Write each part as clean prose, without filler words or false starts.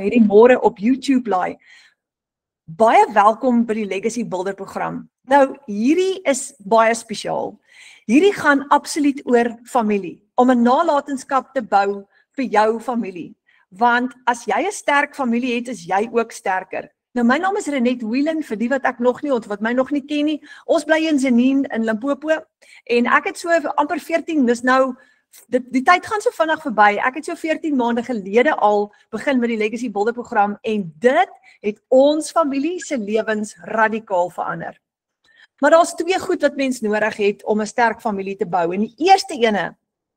hierdie môre op YouTube laai. Baie welkom by die Legacy Builder program. Nou, hierdie is baie spesiaal. Hierdie gaan absoluut oor familie, om 'n nalatenskap te bou vir jou familie. Want as jy 'n sterk familie het, is jy ook sterker. Nou, my naam is Renette Whelan, vir die wat ek nog nie wat my nog nie ken nie. Ons bly in Zenien in Limpopo en ek het so amper 14, dis nou die tyd gaan so vinnig verby. Ek het so 14 maande gelede al begin met die Legacy Builder program en dit het ons familie se lewens radikaal verander. Maar daar's twee goed wat mens nodig het om 'n sterk familie te bou. En die eerste ene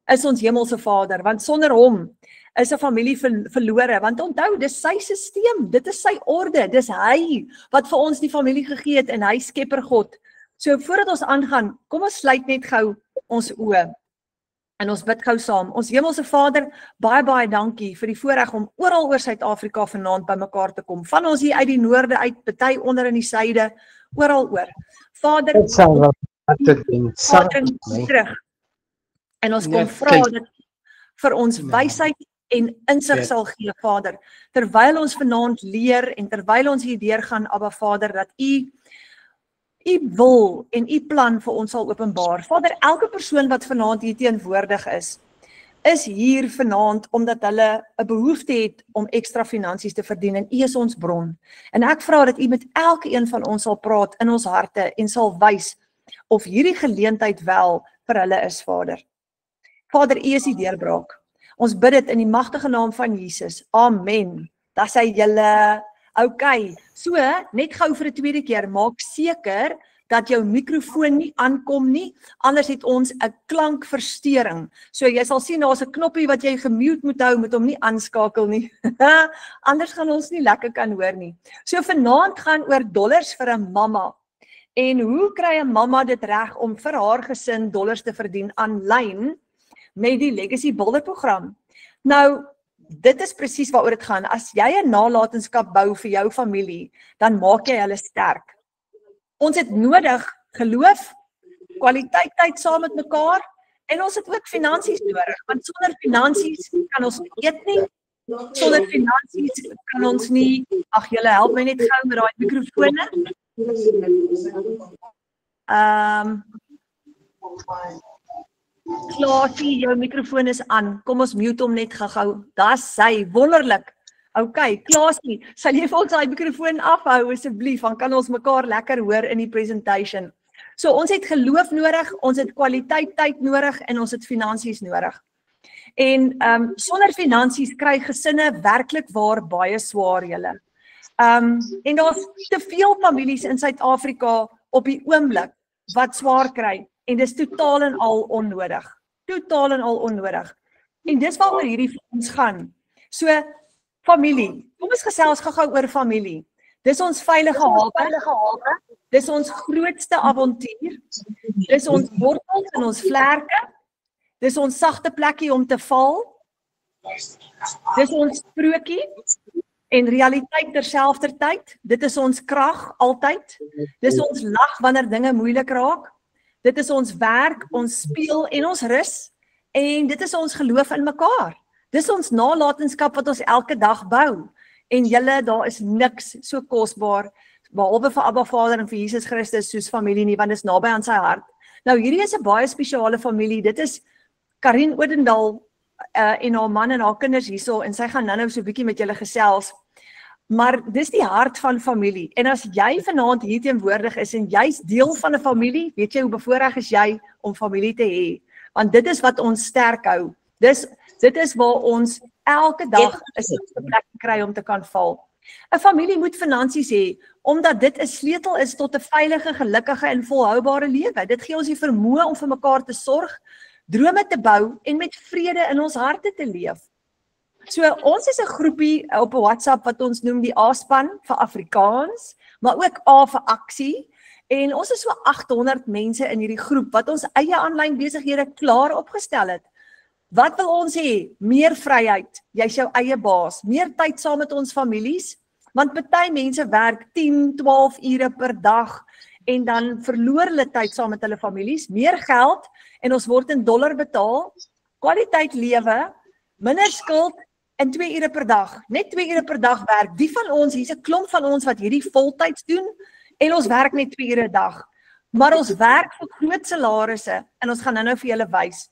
is ons hemelse Vader, want sonder hom is 'n familie verlore. Want onthou, dis sy stelsel, dit is sy orde, dis hy wat vir ons die familie gegee het en hy Skepper God. So voordat ons aangaan, kom ons sluit net gou ons oë. En ons bid gou saam. Ons hemelse Vader, baie dankie vir die voorreg om oral oor Suid-Afrika vanaand bymekaar te kom. Van ons hier uit die noorde uit, party onder in die suide, oral oor. Vader, terug. En ons kom vra dat vir ons wysheid en insig sal gee, Vader. Terwyl ons vanaand leer en terwyl ons hier deurgaan, Abba Vader, dat U wil en U plan vir ons sal openbaar. Vader, elke persoon wat vanaand hier teenwoordig is hier vanaand omdat hulle 'n behoefte het om ekstra finansies te verdien en U is ons bron. En ek vra dat U met elke een van ons sal praat in ons harte en sal wys of hierdie geleentheid wel vir hulle is, Vader. Vader, U is die deurbraak. Ons bid dit in die magtige naam van Jesus. Amen. Dat sê julle. Okay, so net gou vir 'n tweede keer, maak seker dat jou mikrofoon nie aankom nie, anders het ons 'n klankversteuring. So jy sal sien daar's 'n knoppie wat jy gemute moet hou, met hom nie aanskakel nie. Anders gaan ons nie lekker kan hoor nie. So vanaand gaan oor dollars vir 'n mamma. En hoe kry 'n mamma dit reg om vir haar gesin dollars te verdien aanlyn met die Legacy Builder program? Nou, dit is presies waaroor dit gaan. As jy 'n nalatenskap bou vir jou familie, dan maak jy hulle sterk. Ons het nodig geloof, kwaliteit tyd saam met mekaar en ons het ook finansies nodig, want sonder finansies kan ons nie eet nie. Sonder finansies kan ons nie, ag julle help my net gou met daai mikrofone. Klaasie, jou mikrofoon is aan. Kom ons mute hom net gou. Dis sy, wonderlik. Okay, Klaasie, sal jy vir ons daai mikrofoon afhou asseblief, dan kan ons mekaar lekker hoor in die presentation. So ons het geloof nodig, ons het kwaliteit tyd nodig en ons het finansies nodig. En sonder finansies kry gesinne werklik waar baie swaar julle. En daar's te veel families in Suid-Afrika op die oomblik wat swaar kry. En dis totaal en al onnodig. Totaal en al onnodig. En dis waaroor hierdie vir ons gaan. So, familie. Kom ons gesels gou oor familie. Dis ons veilige hawe. Dis ons grootste avontuur. Dis ons wortels en ons vlerke. Dis ons sagte plekkie om te val. Dis ons sprokie en realiteit terselfdertyd. Dit is ons krag altyd. Dis ons lag wanneer dinge moeilik raak. Dit is ons werk, ons speel en ons rus. En dit is ons geloof in mekaar. Dis ons nalatenskap wat ons elke dag bou. En julle, daar is niks so kosbaar, behalwe vir Abba Vader en vir Jesus Christus soos familie nie, want dit is naby aan sy hart. Nou hierdie is 'n baie spesiale familie. Dit is Karin Odendaal en haar man en haar kinders hierso, en sy gaan nou so 'n bietjie met julle gesels. Maar dis die hart van familie. En as jy vanaand hier teenwoordig is en jy's deel van 'n familie, weet jy hoe bevoorreg is jy om familie te hê? Want dit is wat ons sterk hou. Dit is waar ons elke dag 'n stukkie plek kry om te kan val. 'n Familie moet finansies hê, omdat dit 'n sleutel is tot 'n veilige, gelukkige en volhoubare lewe. Dit gee ons die vermoë om vir mekaar te sorg, drome te bou en met vrede in ons harte te leef. So ons is 'n groepie op 'n WhatsApp wat ons noem die A-span vir Afrikaans, maar ook A vir aksie. En ons is so 800 mense in hierdie groep wat ons eie aanlyn besighede klaar opgestel het. Wat wil ons hê? Meer vryheid. Jy's jou eie baas. Meer tyd saam met ons families, want party mense werk 10, 12 ure per dag en dan verloor hulle tyd saam met hulle families. Meer geld en ons word in dollar betaal. Kwaliteit lewe, minder skuld in 2 ure per dag, net 2 ure per dag werk. Wie van ons, hier's 'n klomp van ons wat hierdie voltyds doen en ons werk net 2 ure 'n dag. Maar ons werk vir groot salarisse en ons gaan nou vir julle wys.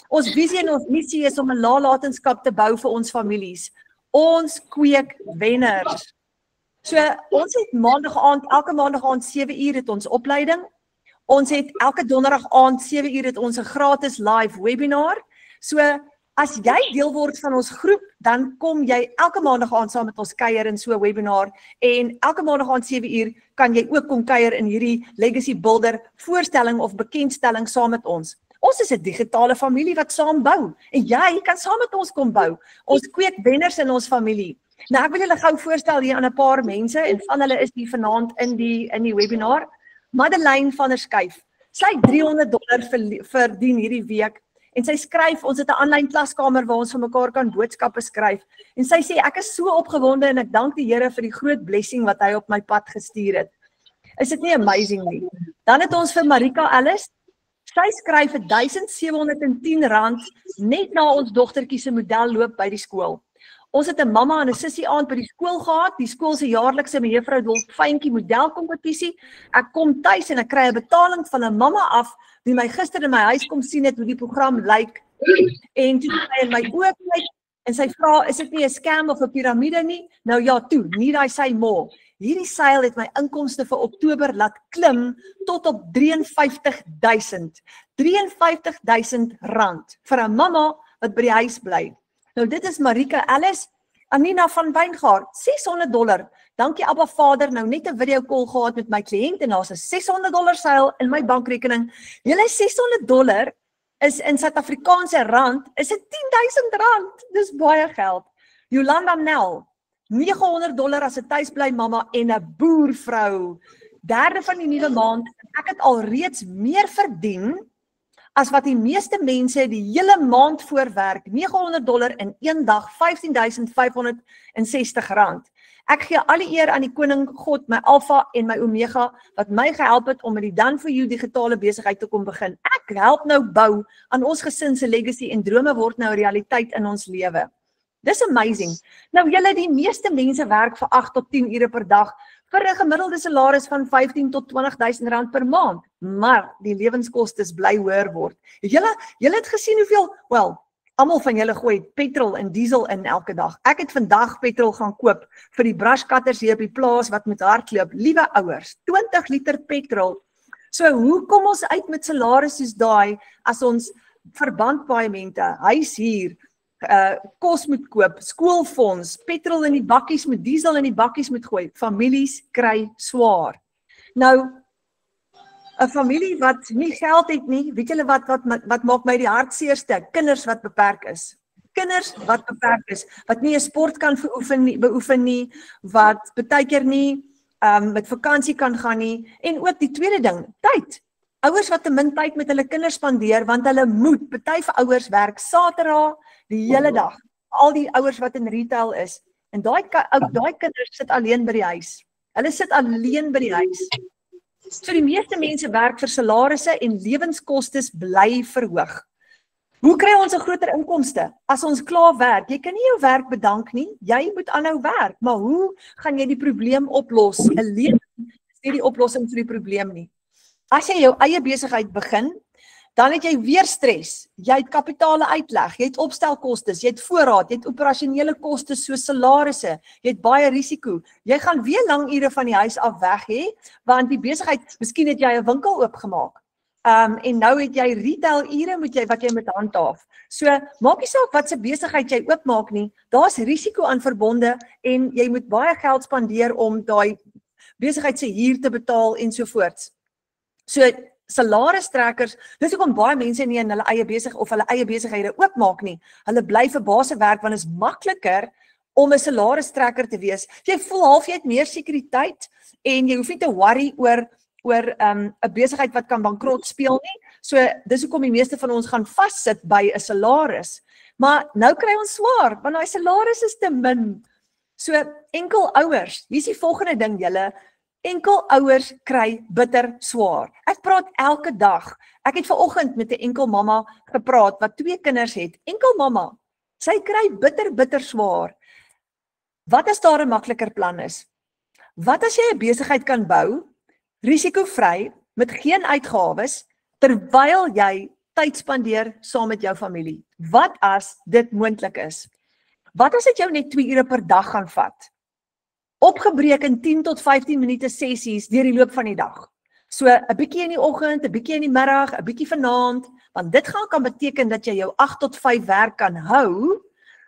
Ons visie en ons missie is om 'n nalatenskap te bou vir ons families. Ons kweek wenners. So ons het elke maandag aand 7 uur het ons opleiding. Ons het elke donderdag aand 7 uur het ons 'n gratis live webinar. So as jy deel word van ons groep, dan kom jy elke maandag aand saam met ons kuier in so 'n webinar en elke maandag aand 7 uur kan jy ook kom kuier in hierdie Legacy Builder voorstelling of bekendstelling saam met ons. Ons is 'n digitale familie wat saam bou en jy kan saam met ons kom bou. Ons kweek wenners in ons familie. Nou ek wil julle gou voorstel hier aan 'n paar mense en van hulle is hier vanaand in die webinar. Madeleine van der Schuyf. Sy het $300 verdien hierdie week en sy skryf, ons het 'n aanlyn klaskamer waar ons vir mekaar kan boodskappe skryf en sy sê ek is so opgewonde en ek dank die Here vir die groot blessing wat hy op my pad gestuur het. Is dit nie amazing nie? Dan het ons vir Marika Ellis. Sy skryf R1,710 net na ons dogtertjie se model loop by die skool. Ons het 'n mamma en 'n sussie aand by die skool gehad, die skool se jaarlikse mevrou Dolfyntjie modelkompetisie. Ek kom tuis en ek kry 'n betaling van 'n mamma af wie my gister in my huis kom sien het hoe die program lyk. En toe sy in my oë kyk en sy vra, is dit nie 'n scam of 'n piramide nie? Nou ja, toe, nie daai sy mol. Hierdie seil het my inkomste vir Oktober laat klim tot op 53,000. R53,000 vir 'n mamma wat by die huis bly. Nou dit is Marika Ellis, Anina van Wyngaard, $600. Dankie Abba Vader, nou net 'n video call gehad met my kliënt en daar's 'n $600 seil in my bankrekening. Julle $600 is in Suid-Afrikaanse rand, is dit R10,000. Dis baie geld. Jolanda Nel, $900 as 'n tuisbly mamma en 'n boervrou. 3de van die nuwe maand, ek het al reeds meer verdien as wat die meeste mense die hele maand voorwerk, $900 in een dag, R15,560. Ek gee alle eer aan die koning God, my Alpha en my Omega, wat my gehelp het om met die Done For You digitale besigheid te kom begin. Ek help nou bou aan ons gesin se legacy en drome word nou realiteit in ons lewe. Dis amazing. Nou julle, die meeste mense werk vir 8 tot 10 ure per dag vir 'n gemiddelde salaris van 15 tot 20,000 rand per maand, maar die lewenskostes bly hoër word. Julle het gesien hoeveel, almal van julle gooi petrol en diesel in elke dag. Ek het vandag petrol gaan koop vir die brushcutters hier op die plaas wat met hardloop. Liewe ouers, 20 liter petrol. So hoe kom ons uit met salarisse soos daai as ons verbandpaaiemente, huishuur, kos moet koop, skoolfonds, petrol in die bakkies moet, diesel in die bakkies moet gooi. Families kry swaar. Nou, 'n familie wat nie geld het nie, weet julle wat maak my die hartseerste? Kinders wat beperk is. Kinders wat beperk is, wat nie 'n sport kan beoefen nie, wat baie keer nie met vakansie kan gaan nie. En ook die tweede ding, tyd. Ouers wat te min tyd met hulle kinders spandeer, want hulle moet. Party vir ouers werk Saterdag die hele dag. Al die ouers wat in retail is. En daai kinders sit alleen by die huis. Hulle sit alleen by die huis. So die meeste mense werk vir salarisse en lewenskostes bly verhoog. Hoe kry ons 'n groter inkomste? As ons klaar werk, jy kan nie jou werk bedank nie, jy moet aanhou werk, maar hoe gaan jy die probleem oplos? 'n Lening is nie die oplossing vir die probleem nie. As jy jou eie besigheid begin, dan het jy weer stres, jy het kapitale uitleg, jy het opstelkostes, jy het voorraad, jy het operasionele kostes soos salarisse, jy het baie risiko, jy gaan weer lang ure van die huis af weg hê, want die besigheid, miskien het jy 'n winkel oopgemaak, en nou het jy retail ure wat jy moet handhaaf. So, maak nie saak wat se besigheid jy oopmaak nie, daar's risiko aan verbonde en jy moet baie geld spandeer om daai besigheid se huur te betaal ensovoorts. So, salaristrekkers, dis hoekom baie mense nie in hulle eie besighede oopmaak nie. Hulle bly vir baase werk want dit is makliker om 'n salaristrekker te wees. Jy voel half jy het meer sekuriteit en jy hoef nie te worry oor 'n besigheid wat kan bankrot speel nie. So dis hoekom die meeste van ons gaan vassit by 'n salaris. Maar nou kry ons swaar want daai salaris is te min. So enkel ouers, hier is die volgende ding julle. Enkel ouers kry bitter swaar. Ek praat elke dag. Ek het vanoggend met 'n enkel mamma gepraat wat 2 kinders het. Enkel mamma. Sy kry bitter swaar. Wat as daar 'n makliker plan is? Wat as jy 'n besigheid kan bou, risikovry, met geen uitgawes, terwyl jy tyd spandeer saam met jou familie? Wat as dit moontlik is? Wat as dit jou net 2 ure per dag gaan vat? Opgebreek in 10 tot 15 minute sessies deur die loop van die dag. So 'n bietjie in die oggend, 'n bietjie in die middag, 'n bietjie vanaand, want dit kan beteken dat jy jou 8 tot 5 werk kan hou,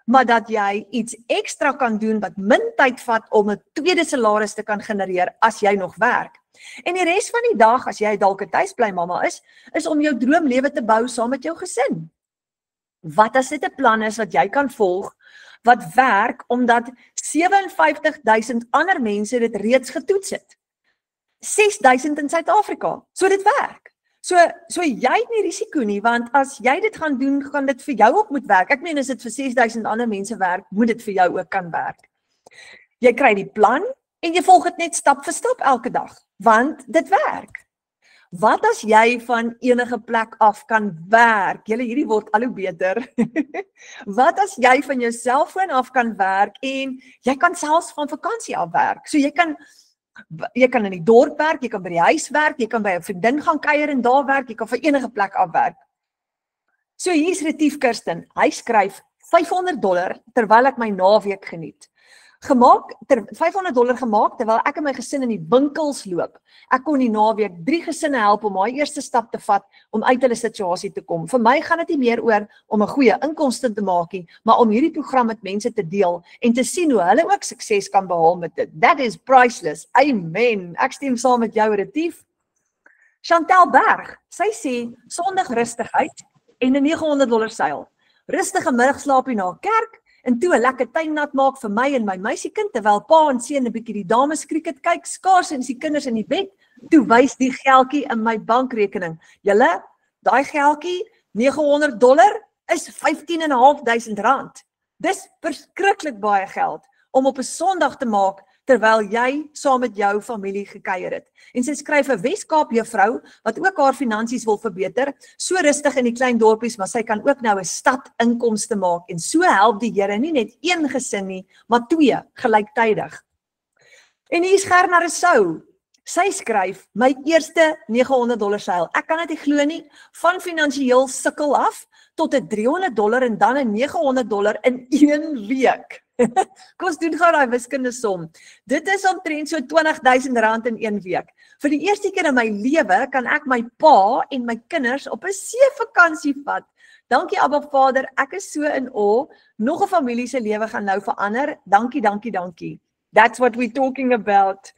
maar dat jy iets ekstra kan doen wat min tyd vat om 'n tweede salaris te kan genereer as jy nog werk. En die res van die dag, as jy dalk 'n tuisbly mamma is om jou droomlewe te bou saam met jou gesin. Wat as dit 'n plan is wat jy kan volg, wat werk omdat 57,000 ander mense dit reeds getoets het? 6,000 in Suid-Afrika. So dit werk. So jy het nie risiko nie, want as jy dit gaan doen, gaan dit vir jou ook moet werk. Ek meen as dit vir 6,000 ander mense werk, moet dit vir jou ook kan werk. Jy kry die plan en jy volg dit net stap vir stap elke dag, want dit werk. Wat as jy van enige plek af kan werk? Hierdie word al hoe beter. Wat as jy van jou selfoon af kan werk en jy kan selfs van vakansie af werk? So jy kan in die dorp werk, jy kan by die huis werk, jy kan by 'n vriendin gaan kuier en daar werk, jy kan van enige plek af werk. So hier's Retief Kirsten, hy skryf $500 terwyl ek my naweek geniet. $500 gemaak terwyl ek en my gesin in die winkels loop. Ek kon die naweek 3 gesinne help om daai eerste stap te vat om uit hulle situasie te kom. Vir my gaan dit nie meer oor om 'n goeie inkomste te maak nie, maar om hierdie program met mense te deel en te sien hoe hulle ook sukses kan behaal met dit. That is priceless. Amen. Ek stem saam met jou, Retief. Chantel Berg, sy sê Sondag rustigheid en 'n $900 seil. Rustige middagslaapie na kerk. En toe 'n lekker tuinnat maak vir my en my meisiekind, terwyl pa en seun 'n bietjie die dames krieket kyk, skaars en die kinders in die bed, toe wys die geldjie in my bankrekening. Julle, daai geldjie, $900 is R15,500. Dis verskriklik baie geld om op 'n Sondag te maak, terwyl jy saam met jou familie gekuier het. En sy skryf 'n Weskaap juffrou wat ook haar finansies wil verbeter, so rustig in die klein dorpies, maar sy kan ook nou 'n stad inkomste maak en so help die Here nie net een gesin nie, maar 2 gelyktydig. En hier's Gerna Rousseau. Sy skryf my eerste $900 seil. Ek kan dit nie glo nie, van finansiëel sukkel af tot 'n $300 en dan 'n $900 in 1 week. Kom ons doen gou daai wiskunde som. Dit is omtrent so R20,000 in 1 week. Vir die eerste keer in my lewe kan ek my pa en my kinders op 'n seevakansie vat. Dankie Abba Vader, ek is so in awe. Nog 'n familie se lewe gaan nou verander. Dankie. That's what we're talking about.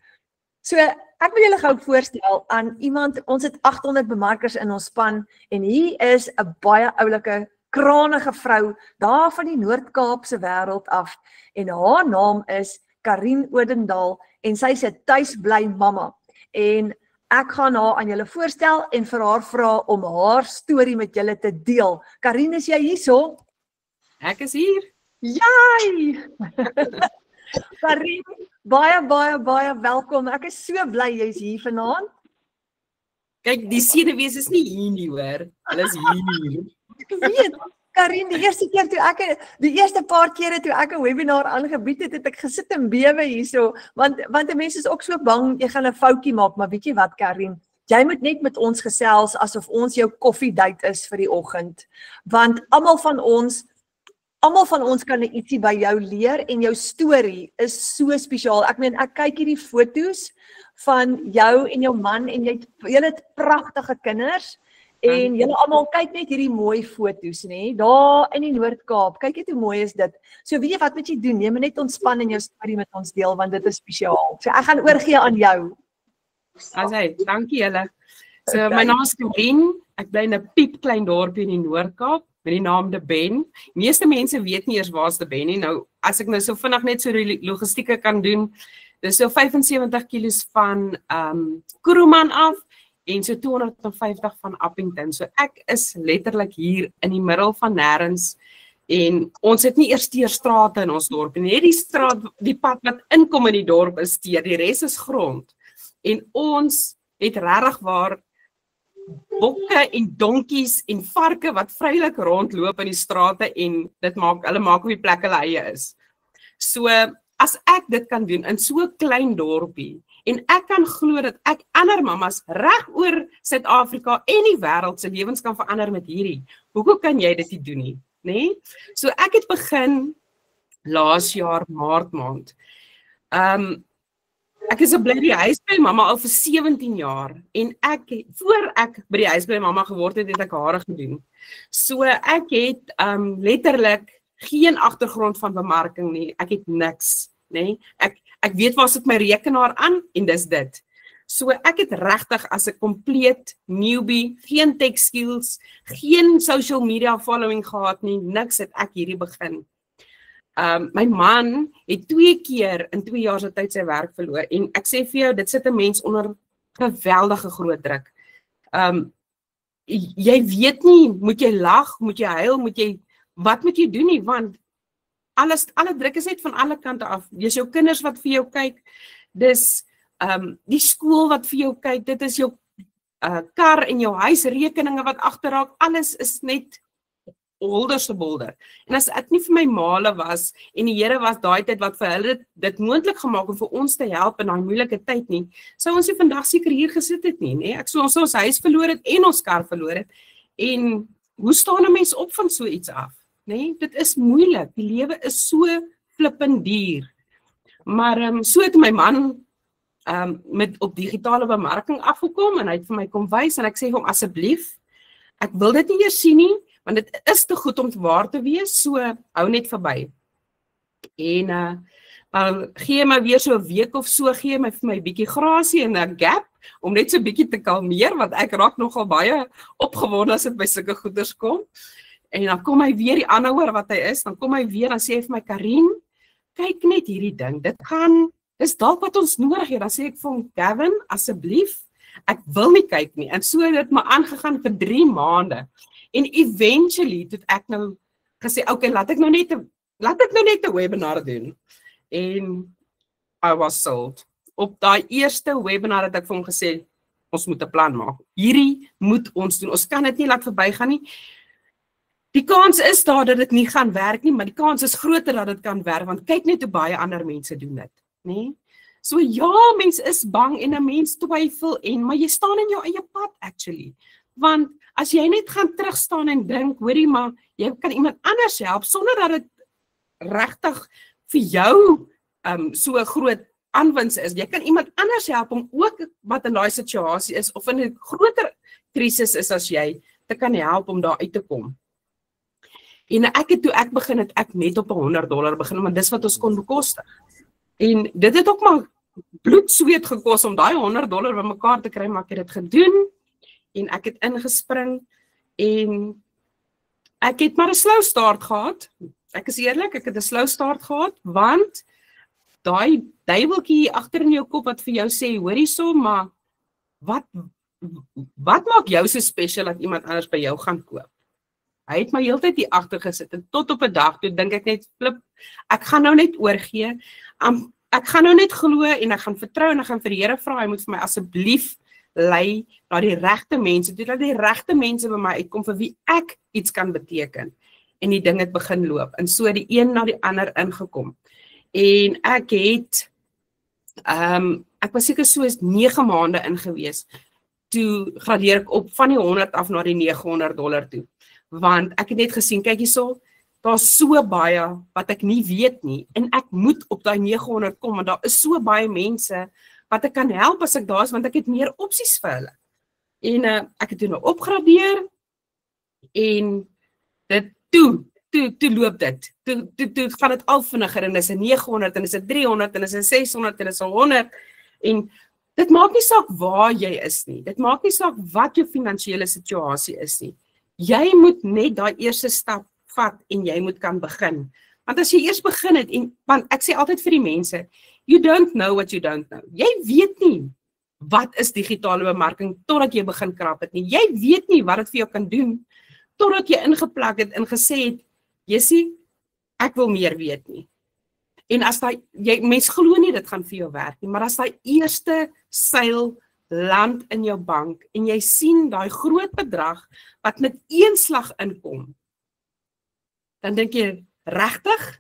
So ek wil julle gou voorstel aan iemand, ons het 800 bemarkers in ons span en hier is 'n baie oulike kranige vrou daar van die Noord-Kaapse wêreld af en haar naam is Karin Odendaal en sy's 'n tuisbly mamma en ek gaan haar aan julle voorstel en vir haar vra om haar storie met julle te deel. Karin, is jy hierso? Ek is hier. Jai! Karin, baie welkom. Ek is so bly jy's hier vanaand. Kyk, die senuwees is nie hier nie hoor. Hulle is hier. Ek weet, Karin, die eerste paar kere toe ek 'n webinar aangebied het, het ek gesit en bewe hierso, want die mense is ook so bang jy gaan 'n foutjie maak, maar weet jy wat Karin, jy moet net met ons gesels asof ons jou koffiedייט is vir die oggend, want almal van ons kan ietsie by jou leer en jou storie is so spesiaal. Ek meen, ek kyk hierdie foto's van jou en jou man en julle het pragtige kinders. En julle almal kyk net hierdie mooi foto's, nê? Daar in die Noord-Kaap. Kyk net hoe mooi is dit. So weet jy wat moet jy doen? Jy moet net ontspan en jou storie met ons deel want dit is spesiaal. So ek gaan oorgee aan jou. Asai, dankie julle. So my naam is Karin. Ek bly in 'n piep klein dorpie in die Noord-Kaap met die naam De Ben. Meeste mense weet nie eers waar's De Ben nie. Nou as ek nou so vinnig net so die logistieke kan doen, dis so 75 km van Kuruman af. En so 250 van Appington. So ek is letterlik hier in die middel van nêrens en ons het nie eers teerstrate in ons dorp nie. Net die straat, die pad wat inkom in die dorp is teer, die res is grond. En ons het regtig waar bokke en donkies en varke wat vrylik rondloop in die strate en hulle maak op die plek hulle eie is. So as ek dit kan doen in so 'n klein dorpie en ek kan glo dat ek ander mammas reg oor Suid-Afrika en die wêreld se lewens kan verander met hierdie. Hoekom kan jy dit nie doen nie, nê? So ek het begin laas jaar Maart maand. Ek is bly by die huis by mamma al vir 17 jaar en voor ek by die huis by mamma geword het, het ek hare gedoen. So ek het letterlik geen agtergrond van bemarking nie. Ek het niks, nê? Ek weet waar sit my rekenaar aan en dis dit. So ek het regtig as 'n compleet newbie, geen tech skills, geen social media following gehad nie, niks het ek hierdie begin. My man het 2 keer in 2 jaar se tyd sy werk verloor en ek sê vir jou, dit sit 'n mens onder geweldige groot druk. Jy weet nie, moet jy lag, moet jy huil, wat moet jy doen nie, want alle druk is net van alle kante af. Dis jou kinders wat vir jou kyk, dis die skool wat vir jou kyk, dit is jou kar en jou huisrekeninge wat agterraak, alles is net holderste bolder. En as ek nie vir my maale was en die Here was daai tyd wat vir hulle dit moontlik gemaak om vir ons te help in daai moeilike tyd nie, sou ons nie vandag seker hier gesit het nie, nê? Ons sou ons huis verloor het en ons kar verloor het. En hoe staan 'n mens op van so iets af? Nee, dit is moeilik. Die lewe is so flippend duur. Maar so het my man met op digitale bemarking afgekom en hy het vir my kom wys en ek sê vir hom asseblief, ek wil dit nie eers sien nie, want dit is te goed om waar te wees, so hou net verby. En gee my weer so 'n week of so, gee my vir my bietjie grasie en 'n gap om net so bietjie te kalmeer, want ek raak nogal baie opgewonde as dit by sulke goeders kom. En dan kom hy weer die aanhouer wat hy is, dan kom hy weer, dan sê hy vir my, Karin, kyk net hierdie ding, dis dalk wat ons nodig het. Dan sê ek vir hom, Gavin, asseblief, ek wil nie kyk nie. En so het dit maar aangegaan vir 3 maande. En eventually, het ek nou gesê, okay, laat ek nou net 'n webinar doen. En I was sold. Op daai eerste webinar het ek vir hom gesê, ons moet 'n plan maak. Hierdie moet ons doen. Ons kan dit nie laat verbygaan nie. Die kans is daar dat dit nie gaan werk nie, maar die kans is groter dat dit kan werk, want kyk net hoe baie ander mense doen dit, nê? So ja, mense is bang en 'n mens twyfel maar jy staan in jou eie pad actually. Want as jy net gaan terugstaan en dink, hoorie maar, jy kan iemand anders help sonder dat dit regtig vir jou so 'n groot aanwins is. Jy kan iemand anders help om ook wat in daai situasie is of in 'n groter krisis is as jy, te kan help om daar uit te kom. En toe ek begin het ek net op $100 begin, want dis wat ons kon bekostig. En dit het ook maar bloed sweet gekos om daai $100 bymekaar te kry, maar ek het dit gedoen en ek het ingespring en ek het maar 'n slow start gehad. Ek is eerlik, ek het 'n slow start gehad, want daai duiweltjie agter in jou kop wat vir jou sê, hoorie so, maar wat maak jou so special dat iemand anders by jou gaan koop? Hy het my heeltyd hier agter gesit en tot op 'n dag toe dink ek net, flip, ek gaan nou net oorgee. Ek gaan nou net glo en ek gaan vertrou en ek gaan vir die Here vra, hy moet vir my asseblief lei na die regte mense, dat die regte mense by my uitkom vir wie ek iets kan beteken. En die ding het begin loop en so die een na die ander ingekom. En ek het ek was seker so 9 maande in gewees. Toe gradeer ek op van die 100 af na die $900 toe. Want ek het net gesien, kyk hierso, daar's so baie wat ek nie weet nie en ek moet op daai 900 kom want daar is so baie mense wat ek kan help as ek daar is want ek het meer opsies vir hulle. En ek het toe nou opgradeer en dit toe loop dit. Toe gaan dit al vinniger en dis 'n 900 en dis 'n 300 en dis 'n 600 en dis 'n 100 en dit maak nie saak waar jy is nie. Dit maak nie saak wat jou finansiële situasie is nie. Jy moet net daai eerste stap vat en jy moet kan begin. Want as jy eers begin het want ek sê altyd vir die mense, you don't know what you don't know. Jy weet nie wat is digitale bemarking totdat jy begin krap het nie. Jy weet nie wat dit vir jou kan doen totdat jy ingeplak het en gesê het, Jessie, ek wil meer weet nie. En as mens glo nie dit gaan vir jou werk nie, maar as daai eerste seil land in jou bank en jy sien daai groot bedrag wat met een slag inkom, dan dink jy, regtig,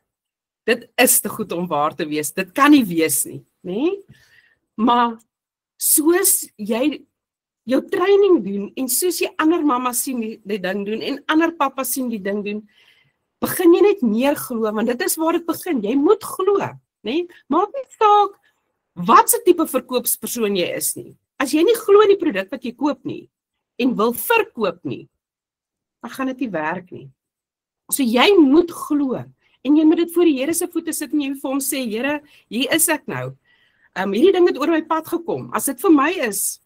dit is te goed om waar te wees, dit kan nie wees nie, nê? Maar soos jy jou training doen en soos jy ander mammas sien die ding doen en ander pappas sien die ding doen, begin jy net meer glo, want dit is waar dit begin, jy moet glo, nê? Maak nie saak wat se tipe verkoopspersoon jy is nie. As jy nie glo in die produk wat jy koop nie en wil verkoop nie, dan gaan dit nie werk nie. So jy moet glo en jy moet dit voor die Here se voete sit en jy vir hom sê, Here, hier is ek nou. Hierdie ding het oor my pad gekom. As dit vir my is,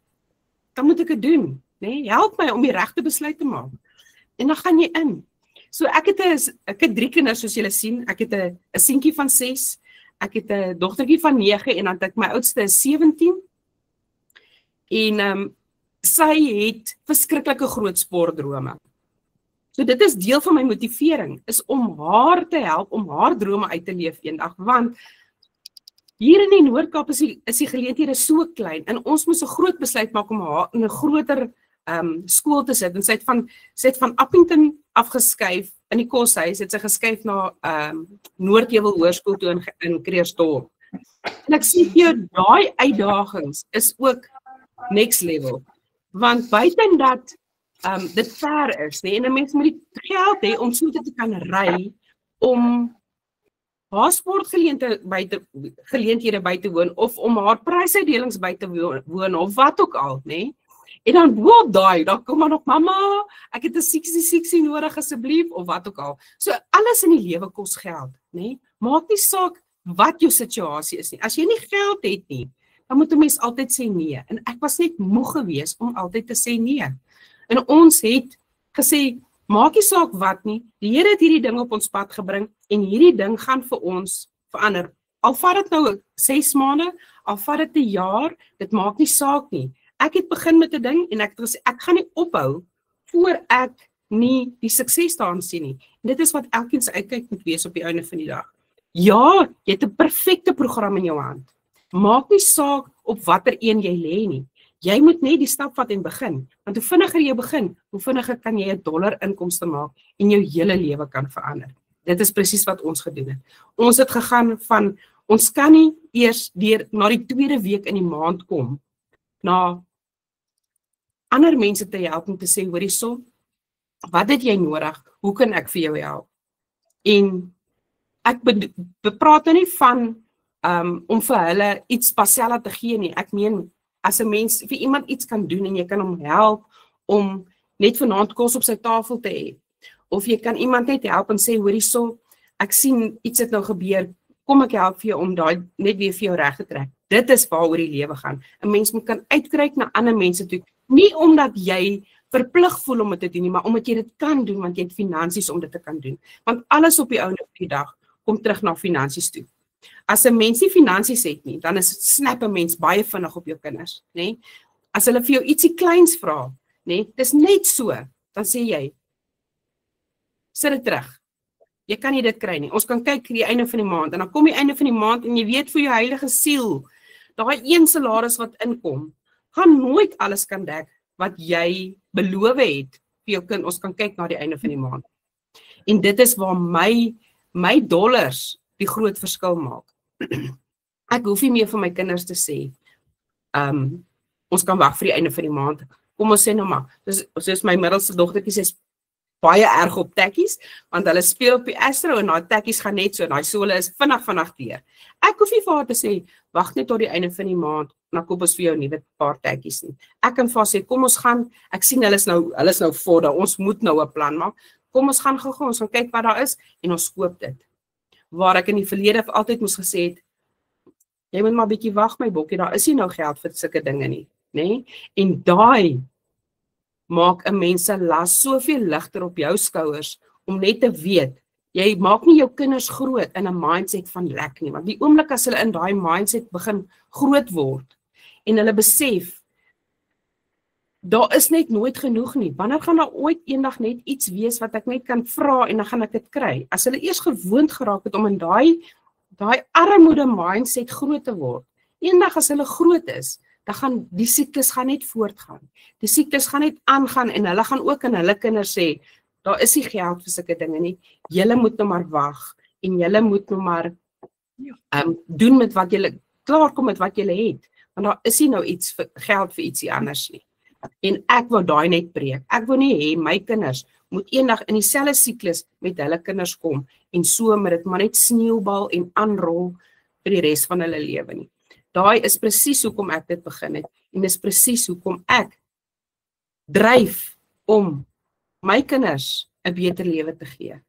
dan moet ek dit doen, nê? Help my om die regte besluit te maak. En dan gaan jy in. So ek het 3 kinders soos julle sien. Ek het 'n seentjie van 6, ek het 'n dogtertjie van 9 en dan het ek my oudste is 17. En sy het verskriklike groot sportdrome. So dit is deel van my motivering, is om haar te help, om haar drome uit te leef eendag, want hier in die Noord-Kaap is die geleenthede so klein, en ons moes 'n groot besluit maak om haar in 'n groter skool te sit, en sy het van Appington afgeskuif, in die koshuis, het sy geskuif na Noordheuwel Hoërskool toe in Kreersdorp. En ek sê vir jou, daai uitdagings is ook next level, want buiten dat dit ver is, en 'n mens moet die geld hê om so te kan ry, om haar sportgeleenthede by te woon, of om haar prysuitdelings by te woon, of wat ook al, nê? En dan boop daai, dan kom maar nog, mamma, ek het 'n 60 nodig asseblief, of wat ook al. So alles in die lewe kos geld, nê? Maak nie saak wat jou situasie is nie. As jy nie geld het nie, dan moet 'n mens altyd sê nee. En ek was net moeg geweest om altyd te sê nee. En ons het gesê, maak nie saak wat nie, die Here het hierdie ding op ons pad gebring, en hierdie ding gaan vir ons verander. Al vat dit nou 6 maande, al vat dit 'n jaar, dit maak nie saak nie. Ek het begin met 'n ding, en ek het gesê, ek gaan nie ophou, voor ek nie die sukses daarin sien nie. En dit is wat elkeen se uitkyk moet wees op die einde van die dag. Ja, jy het 'n perfekte program in jou hand. Maak nie saak op watter een jy lê nie. Jy moet net die stap vat en begin, want hoe vinniger jy begin, hoe vinniger kan jy $1 inkomste maak en jou hele lewe kan verander. Dit is presies wat ons gedoen het. Ons het gegaan van, ons kan nie eers na die 2de week in die maand kom, na ander mense te help om te sê, hoorie so, wat het jy nodig, hoe kan ek vir jou help? En ek bepraat nou nie van om vir hulle iets spesiaal te gee nie, ek meen, as 'n mens vir iemand iets kan doen en jy kan hom help om net vanaand kos op sy tafel te hê, of jy kan iemand net help en sê, hoorie so, ek sien iets het nou gebeur, kom ek help vir jou om daai net weer vir jou reg te trek. Dit is waaroor die lewe gaan. 'n Mens moet kan uitkyk na ander mense toe, nie omdat jy verplig voel om dit te doen nie, maar omdat jy dit kan doen, want jy het finansies om dit te kan doen. Want alles op die einde van die dag kom terug na finansies toe. As 'n mens nie finansies het nie, dan snap 'n mens baie vinnig op jou kinders, nê? As hulle vir jou ietsie kleins vra, nê, dis net so, dan sê jy, sit dit terug. Jy kan nie dit kry nie. Ons kan kyk die einde van die maand, en dan kom die einde van die maand, en jy weet vir jou heilige siel, daai een salaris wat inkom, gaan nooit alles kan dek, wat jy beloof het vir jou kind. Ons kan kyk na die einde van die maand. En dit is waar my dollars die groot verskil maak. Ek hoef nie meer vir my kinders te sê, ons kan wag vir die einde van die maand. Kom ons sê nou maar, soos my middelste dogtertjie sê, baie erg op tekkies, want hulle speel op die Astro, en daai tekkies gaan net so, en daai sole is vinnig deur. Ek hoef nie vir haar te sê, wag net tot die einde van die maand, en dan koop ons vir jou nuwe paar tekkies nie. Ek kan vir haar sê, kom ons gaan, ek sien hulle is nou voor, ons moet nou 'n plan maak, kom ons gaan gou, ons gaan kyk wat daar is, en ons koop dit. Waar ek in die verlede altyd moes gesê het, jy moet maar bietjie wag my bokkie, daar is nie nou geld vir sulke dinge nie, nê? En daai maak 'n mens se las soveel ligter op jou skouers, om net te weet, jy maak nie jou kinders groot in 'n mindset van lek nie, want die oomblik as hulle in daai mindset begin groot word, en hulle besef, daar is net nooit genoeg nie, wanneer gaan daar ooit eendag net iets wees, wat ek net kan vra, en dan gaan ek dit kry, as hulle eers gewoond geraak het, om in daai armoede mindset groot te word, eendag as hulle groot is, dan gaan die siektes gaan net voortgaan. Die siektes gaan net aangaan en hulle gaan ook aan hulle kinders sê, daar is nie geld vir sulke dinge nie. Julle moet nou maar wag en julle moet nou maar doen met wat julle klaarkom met wat julle het. Want daar is nie nou iets vir geld vir ietsie anders nie. En ek wou daai net breek. Ek wou nie hê my kinders moet eendag in dieselfde siklus met hulle kinders kom en so met dit maar net sneeubal en aanrol vir die res van hulle lewe nie. Daai is presies hoekom ek dit begin het en dis presies hoekom ek dryf om my kinders 'n beter lewe te gee.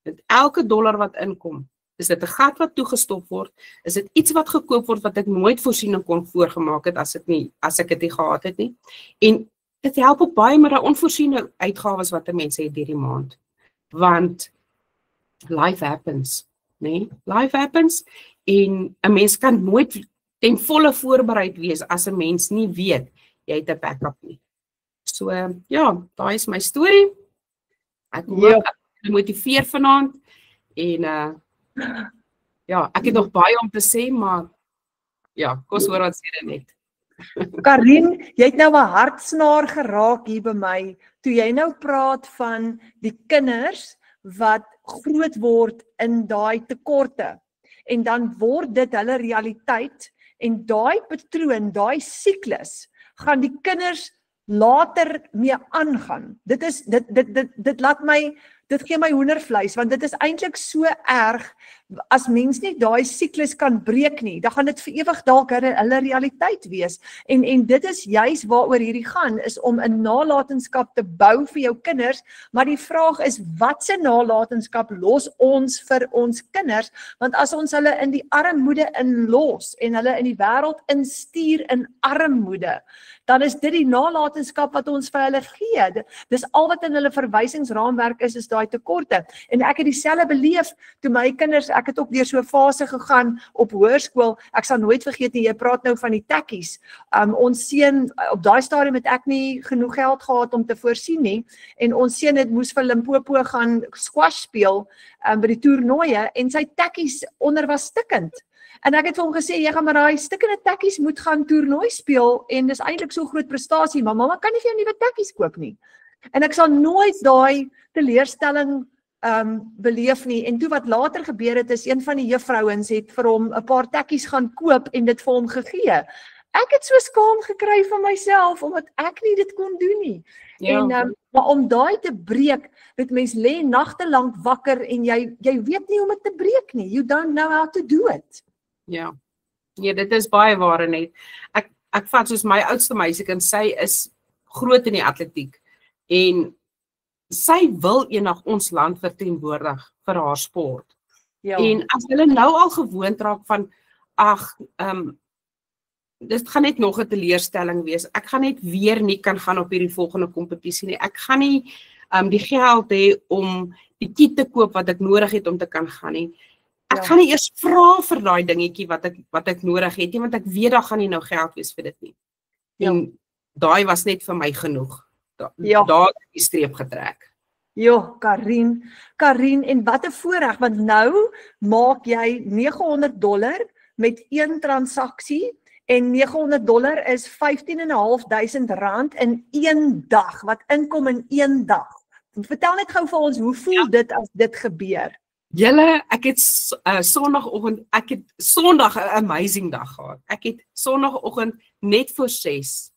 Met elke dollar wat inkom, is dit 'n gat wat toegestop word, is dit iets wat gekoop word wat ek nooit voorsiening kon voorgemaak het as ek dit nie gehad het nie. En dit help ook baie met daai onvoorsiene uitgawes wat 'n mens het hierdie maand. Want life happens, nee? Life happens en 'n mens kan nooit ten volle voorbereid wees as 'n mens nie weet jy het 'n backup nie. So ja, daai is my storie. Ek hoop ek motiveer vanaand en ja, ek het nog baie om te sê, maar ja, kos hoor wat sê dit net. Karin, jy het nou 'n hartsnaar geraak hier by my, toe jy nou praat van die kinders wat groot word in daai tekorte, en dan word dit hulle realiteit, en daai patroon, daai siklus, gaan die kinders later mee aangaan. Dit laat my, dit gee my hoendervleis, want dit is eintlik so erg, as mens nie daai siklus kan breek nie, dan gaan dit vir ewig dalk hulle realiteit wees, en dit is juis waaroor hierdie gaan, is om 'n nalatenskap te bou vir jou kinders, maar die vraag is, watse nalatenskap los ons vir ons kinders, want as ons hulle in die armoede inlos, en hulle in die wêreld instuur in armoede, dan is dit die nalatenskap wat ons vir hulle gee. Dis al wat in hulle verwysingsraamwerk is daai tekorte. En ek het dieselfde beleef toe my kinders, ek het ook deur so 'n fase gegaan op hoërskool. Ek sal nooit vergeet nie, jy praat nou van die tekkies. Ons seun, op daai stadium het ek nie genoeg geld gehad om te voorsien nie, en ons seun het moes vir Limpopo gaan squash speel by die toernooie, en sy tekkies onder was stikkend. En ek het vir hom gesê, jy gaan maar daai stikkende tekkies moet gaan toernooi speel, en dis eintlik so groot prestasie, maar mamma kan nie vir jou nuwe tekkies koop nie. En ek sal nooit daai teleurstelling beleef nie. En toe wat later gebeur het, is een van die juffrouens het vir hom 'n paar tekkies gaan koop en dit vir hom gegee. Ek het so skaam gekry van myself, omdat ek nie dit kon doen nie. Ja. En maar om daai te breek, dit mens lê nagte lank wakker, en jy weet nie hoe om dit te breek nie. You don't know how to do it. Ja, dit is baie waar net. Ek vat soos my oudste meisiekind, sy is groot in die atletiek, en sy wil eendag ons land verteenwoordig vir haar sport. Ja. En as hulle nou al gewoond raak van, dit gaan net nog 'n teleurstelling wees, ek gaan net weer nie kan gaan op hierdie volgende kompetisie nie, ek gaan nie die geld hê om die kit te koop wat ek nodig het om te kan gaan nie. Ek gaan nie eers vra vir daai dingetjie wat ek nodig het nie, want ek weet daar gaan nie nou geld wees vir dit nie. En daai was net vir my genoeg. Daar het die streep getrek. Ja, Karin, en wat 'n voorreg, want nou maak jy $900 met een transaksie, en $900 is R15.500 in een dag, wat inkom in een dag. Vertel net gou vir ons, hoe voel dit as dit gebeur? Julle, ek het Sondag 'n amazing dag gehad. Ek het Sondagoggend net voor 6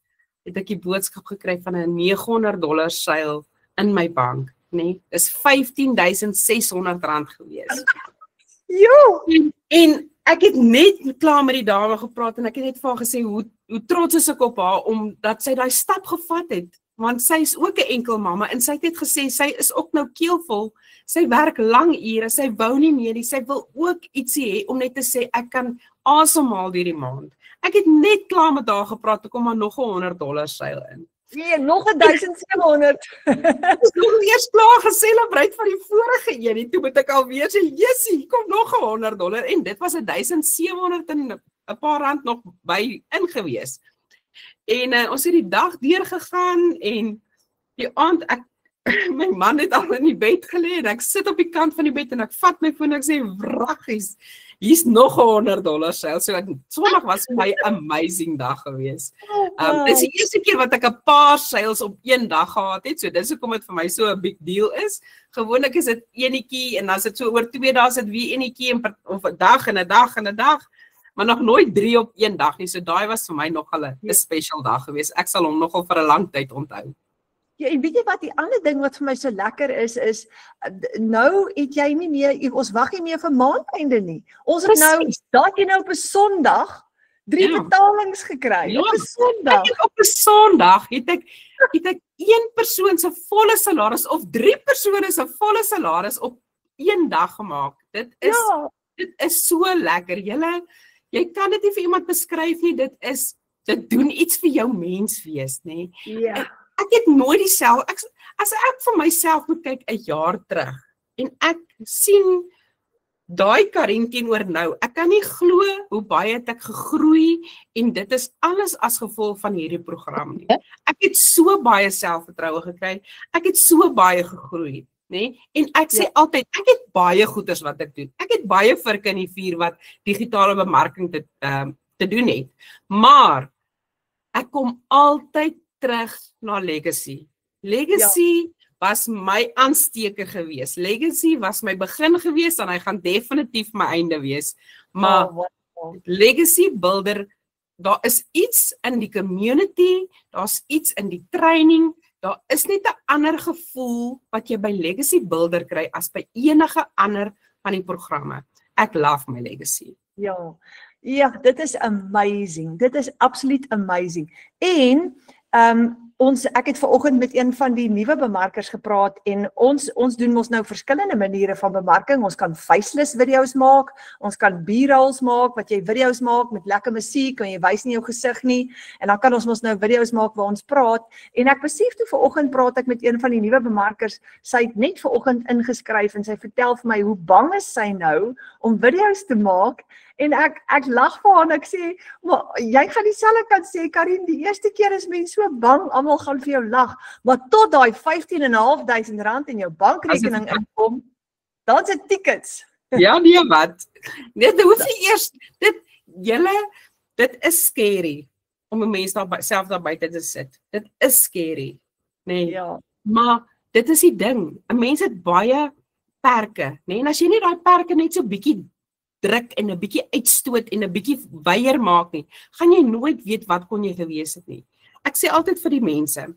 het ek die boodskap gekry van 'n $900 seil in my bank, nee, is R15.600 gewees. Jo! En ek het net klaar met die dame gepraat, en ek het net vir haar gesê hoe trots is ek op haar, omdat sy daai stap gevat het, want sy is ook 'n enkel mamma, en sy het net gesê, sy is ook nou keelvol, sy werk lang ure, sy wou nie meer nie, sy wil ook ietsie hê om net te sê, ek kan asemhaal hierdie maand. Ek het net klaar met haar gepraat, ek kom maar nog $100 seil in. Nee, nog 1.700. Ek het nog eers klaar geselebreit van die vorige een, toe moet ek alweer sê, jessie, kom nog $100, en dit was 1.700 en 'n paar rand nog by ingewees. En ons het die dag deurgegaan, en die aand, My man het al in die bed gelê en ek sit op die kant van die bed en ek vat my foon en ek sê wraggies, hier's nog $100 seil. So Sondag was vir my 'n amazing dag gewees. Dis die eerste keer wat ek 'n paar seils op een dag gehad het. So dis hoekom dit vir my so 'n big deal is. Gewoonlik is dit enetjie en as dit so oor 2 dae sit weer enetjie of 'n dag en 'n dag en 'n dag. Maar nog nooit 3 op een dag nie. So daai was vir my nogal 'n special dag gewees. Ek sal hom nogal vir 'n lang tyd onthou. Ja, en weet jy wat die ander ding wat vir my so lekker is nou het jy nie meer, ons wag nie meer vir maandeinde nie. Ons het nou, daai jy nou op 'n Sondag 3 betalings gekry. Op 'n Sondag. Op 'n Sondag het ek een persoon se volle salaris of 3 persone se volle salaris op een dag gemaak. Dit is so lekker. Jy kan dit nie vir iemand beskryf nie. Dit doen iets vir jou menswees, nê? Ja. Ek het nooit dieselfde, as ek vir myself moet kyk 'n jaar terug en ek sien daai Karin teenoor nou, ek kan nie glo hoe baie het ek gegroei en dit is alles as gevolg van hierdie program nie. Ek het so baie selfvertroue gekry, ek het so baie gegroei, nê? En ek sê altyd, ek het baie goeders wat ek doen. Ek het baie virke in die vuur wat digitale bemarking te doen het. Maar ek kom altyd terug na Legacy. Legacy was my aansteker gewees. Legacy was my begin gewees en hy gaan definitief my einde wees. Maar Legacy Builder, daar is iets in die community, daar's iets in die training, daar is net 'n ander gevoel wat jy by Legacy Builder kry as by enige ander van die programme. Ek love my Legacy. Ja, dit is amazing. Dit is absoluut amazing. En ek het vanoggend met een van die nuwe bemarkers gepraat en ons doen mos nou verskillende maniere van bemarking. Ons kan faceless video's maak, ons kan B-rolls maak, wat jy video's maak met lekker musiek en jy wys nie jou gesig nie, en dan kan ons mos nou video's maak waar ons praat, en ek besef toe vanoggend praat ek met een van die nuwe bemarkers, sy het net vanoggend ingeskryf en sy vertel vir my hoe bang is sy nou om video's te maak, en ek lag vir haar en ek sê, maar jy gaan dieselfde kan sê, Karin, die eerste keer is mense so bang, almal gaan vir jou lag, maar tot daai R15.500 in jou bankrekening inkom, dan se tickets. Ja, nee, wat? Dit hoef nie eers, dit is scary, om 'n mens self daar buite te sit. Dit is scary, nee. Ja. Maar dit is die ding, 'n mens het baie perke, nee, en as jy nie daai perke net so bietjie druk en 'n bietjie uitstoot en 'n bietjie weier maak nie, gaan jy nooit weet wat kon jy gewees het nie. Ek sê altyd vir die mense,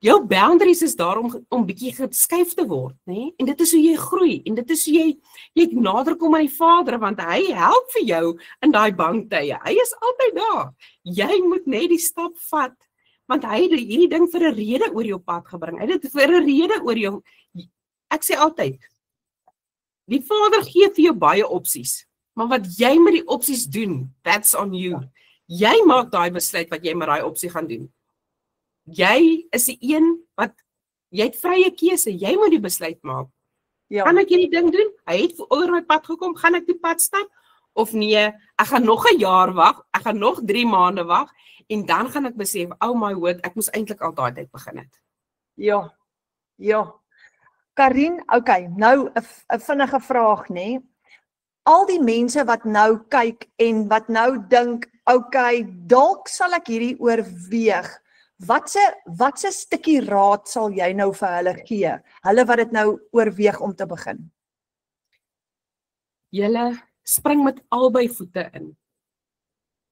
jou boundaries is daar om bietjie geskuif te word, nê? En dit is hoe jy groei en dit is hoe jy nader kom aan die Vader, want hy help vir jou in daai banktye. Hy is altyd daar. Jy moet net die stap vat, want hy het hierdie ding vir 'n rede oor jou pad gebring. Hy het dit vir 'n rede oor jou. Ek sê altyd, die Vader gee vir jou baie opsies, maar wat jy met die opsies doen, that's on you. Jy maak daai besluit wat jy met daai opsie gaan doen. Jy is die een wat, jy het vrye keuse, jy moet die besluit maak. Gaan ek hierdie ding doen? Hy het oor my pad gekom, gaan ek die pad stap? Of nee, ek gaan nog 'n jaar wag, ek gaan nog 3 maande wag, en dan gaan ek besef, oh my word, ek moes eintlik al daai tyd begin het. Ja. Karin, okay, nou 'n vinnige vraag, nê? Al die mense wat nou kyk en wat nou dink, okay, dalk sal ek hierdie oorweeg. Watse stukkie raad sal jy nou vir hulle gee? Hulle wat dit nou oorweeg om te begin. Julle spring met albei voete in.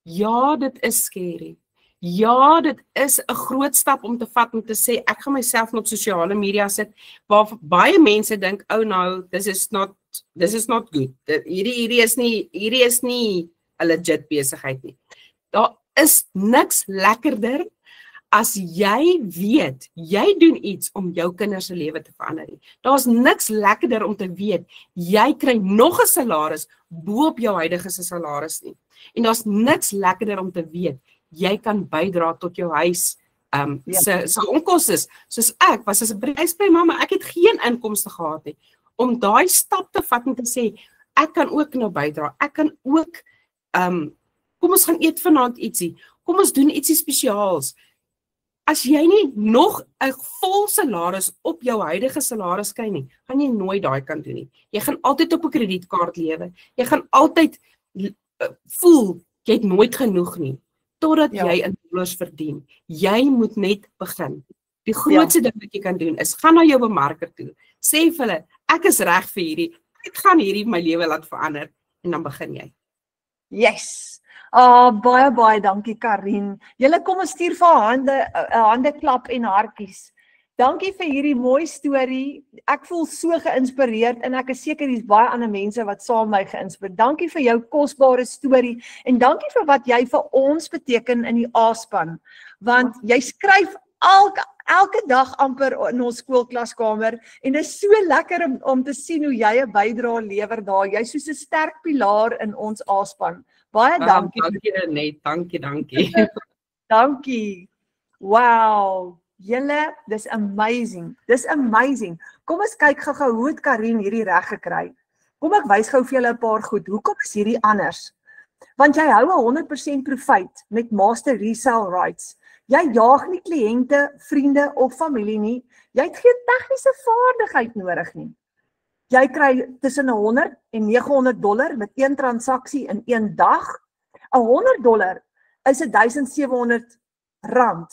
Ja, dit is scary. Ja, dit is 'n groot stap om te vat om te sê ek gaan myself op sosiale media sit waar baie mense dink, oh no, this is not good. Hierdie is nie 'n legit besigheid nie. Daar is niks lekkerder as jy weet, jy doen iets om jou kinders se lewe te verander nie. Daar's niks lekkerder om te weet, jy kry nog 'n salaris bo op jou huidige salaris nie. En daar's niks lekkerder om te weet, jy kan bydra tot jou huis se onkoste. Soos ek was as 'n bedryfsvrye mamma, ek het geen inkomste gehad nie. Om daai stap te vat en te sê, ek kan ook nou bydra. Ek kan ook kom ons gaan eet vanaand ietsie. Kom ons doen ietsie spesiaals. as jy nie nog 'n vol salaris op jou huidige salaris kry nie, gaan jy nooit daai kan doen nie. Jy gaan altyd op 'n kredietkaart lewe. Jy gaan altyd voel jy het nooit genoeg nie, totdat jy in dollars verdien. Jy moet net begin. Die grootste ding wat jy kan doen is, gaan na jou bemarker toe, sê vir hulle, ek is reg vir hierdie, ek gaan hierdie my lewe laat verander, en dan begin jy. Yes! Baie dankie Karin. Julle kom ons stuur vir hande klap en hartjies. Dankie vir hierdie mooi storie. Ek voel so geïnspireerd en ek is seker hier's baie ander mense wat saam my geïnspireer. Dankie vir jou kosbare storie en dankie vir wat jy vir ons beteken in die A-span. Want jy skryf elke dag amper in ons skoolklaskamer en dit is so lekker om te sien hoe jy 'n bydrae lewer daar. Jy's soos 'n sterk pilaar in ons A-span. Baie dankie. Dankie net, dankie. Dankie. Wow. Julle, dis amazing. Dis amazing. Kom ons kyk gou-gou hoe het Karin hierdie reg gekry. Kom ek wys gou vir julle 'n paar goed. Hoekom is hierdie anders? Want jy hou 'n 100% profijt met Master Resale Rights. Jy jaag nie kliënte, vriende of familie nie. Jy het geen tegniese vaardigheid nodig nie. Jy kry tussen $100 en $900 met een transaksie in een dag. $100 is $1,700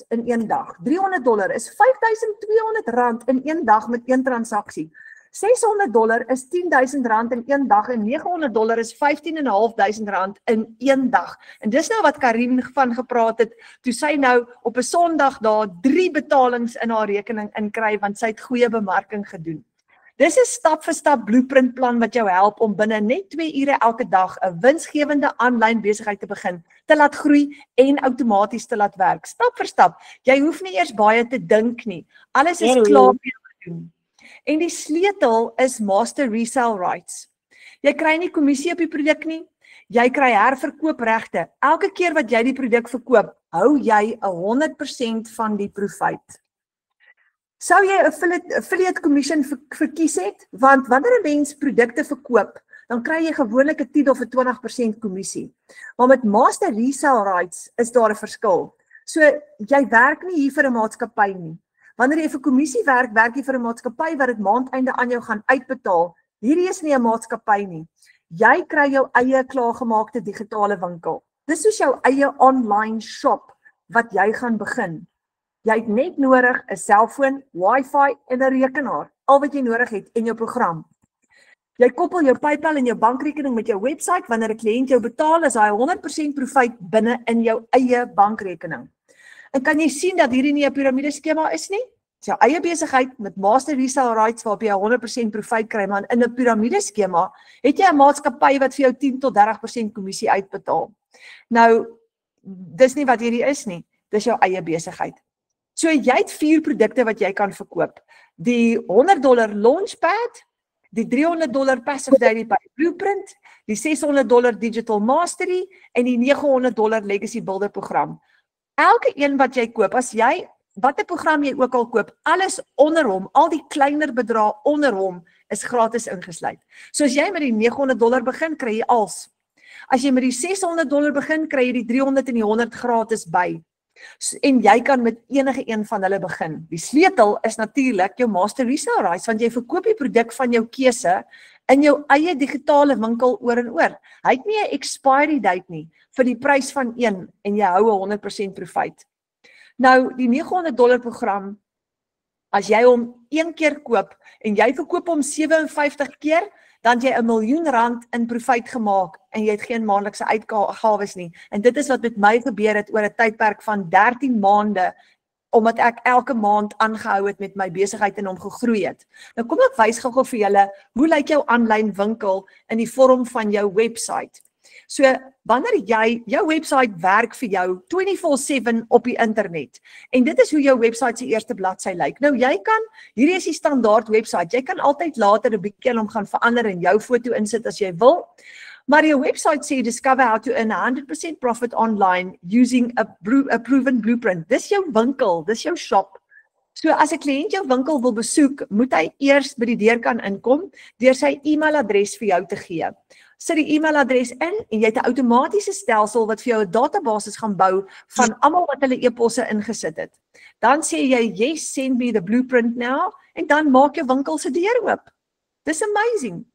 in een dag. $300 is $5,200 in een dag met een transaksie. $600 is $10,000 in een dag en $900 is $15,500 in een dag. En dis nou wat Karin van gepraat het, toe sy nou op 'n Sondag daar 3 betalings in haar rekening inkry, want sy het goeie bemarking gedoen. Dis 'n stap-vir-stap blueprintplan wat jou help om binne net 2 ure elke dag 'n winsgewende aanlyn besigheid te begin, te laat groei en outomaties te laat werk. Stap vir stap. Jy hoef nie eers baie te dink nie. Alles is klaar vir jou gedoen. En die sleutel is Master Resale Rights. Jy kry nie kommissie op die produk nie. Jy kry herverkoopregte. Elke keer wat jy die produk verkoop, hou jy 100% van die profijt. Sou jy 'n affiliate commission verkies het? Want wanneer 'n mens produkte verkoop, dan kry jy gewoonlik 'n 10 of 'n 20% kommissie. Maar met Master Resale Rights is daar 'n verskil. So jy werk nie hier vir 'n maatskappy nie. Wanneer jy vir kommissie werk, werk jy vir 'n maatskappy wat dit maandeinde aan jou gaan uitbetaal. Hierdie is nie 'n maatskappy nie. Jy kry jou eie klaargemaakte digitale winkel. Dis soos jou eie online shop wat jy gaan begin. Jy het net nodig 'n selfoon, wifi en 'n rekenaar. Al wat jy nodig het en jou program. Jy koppel jou PayPal en jou bankrekening met jou webwerf. Wanneer 'n kliënt jou betaal, is hy 100% profijt binne in jou eie bankrekening. En kan jy sien dat hierdie nie 'n piramideskema is nie? Dis jou eie besigheid met Master Resale Rights waarop jy 100% profijt kry, maar in 'n piramideskema het jy 'n maatskappy wat vir jou 10 tot 30% kommissie uitbetaal. Nou, dis nie wat hierdie is nie. Dis jou eie besigheid. So jy het 4 produkte wat jy kan verkoop. Die $100 Launchpad, die $300 Passive Daily Pay Blueprint, die $600 Digital Mastery en die $900 Legacy Builder program. Elke een wat jy koop, as jy, watter program jy ook al koop, alles onder hom, al die kleiner bedrae onder hom is gratis ingesluit. So as jy met die $900 begin, kry jy als. As jy met die $600 begin, kry jy die 300 en die 100 gratis by. En jy kan met enige een van hulle begin. Die sleutel is natuurlik jou Master Resale Rights, want jy verkoop die produk van jou keuse in jou eie digitale winkel oor en oor. Hy het nie 'n expiry date nie vir die prys van een en jy hou 100% profijt. Nou, die $900 program, as jy hom 1 keer koop en jy verkoop hom 57 keer, dan het jy R1 miljoen in profijt gemaak en jy het geen maandelikse uitgawes nie. En dit is wat met my gebeur het oor 'n tydperk van 13 maande, omdat ek elke maand aangehou het met my besigheid en hom gegroei het. Nou kom ek wys gou-gou vir julle, hoe lyk jou aanlyn winkel in die vorm van jou website. So, wanneer jou website werk vir jou 24/7 op die internet, en dit is hoe jou website se eerste bladsy lyk. Nou, hierdie is die standaard website, jy kan altyd later 'n bietjie aan hom gaan verander en jou foto insit as jy wil, maar jou website sê, discover how to earn 100% profit online using a proven blueprint. Dis jou winkel, dis jou shop. So as 'n kliënt jou winkel wil besoek, moet hy eers by die deur kan inkom, deur sy e-mailadres vir jou te gee. sit die e-mailadres in en jy het 'n outomatiese stelsel wat vir jou 'n database gaan bou van almal wat hulle e-posse ingesit het. Dan sê jy, yes, send me the blueprint now, en dan maak jou winkel se deur oop. Dis amazing.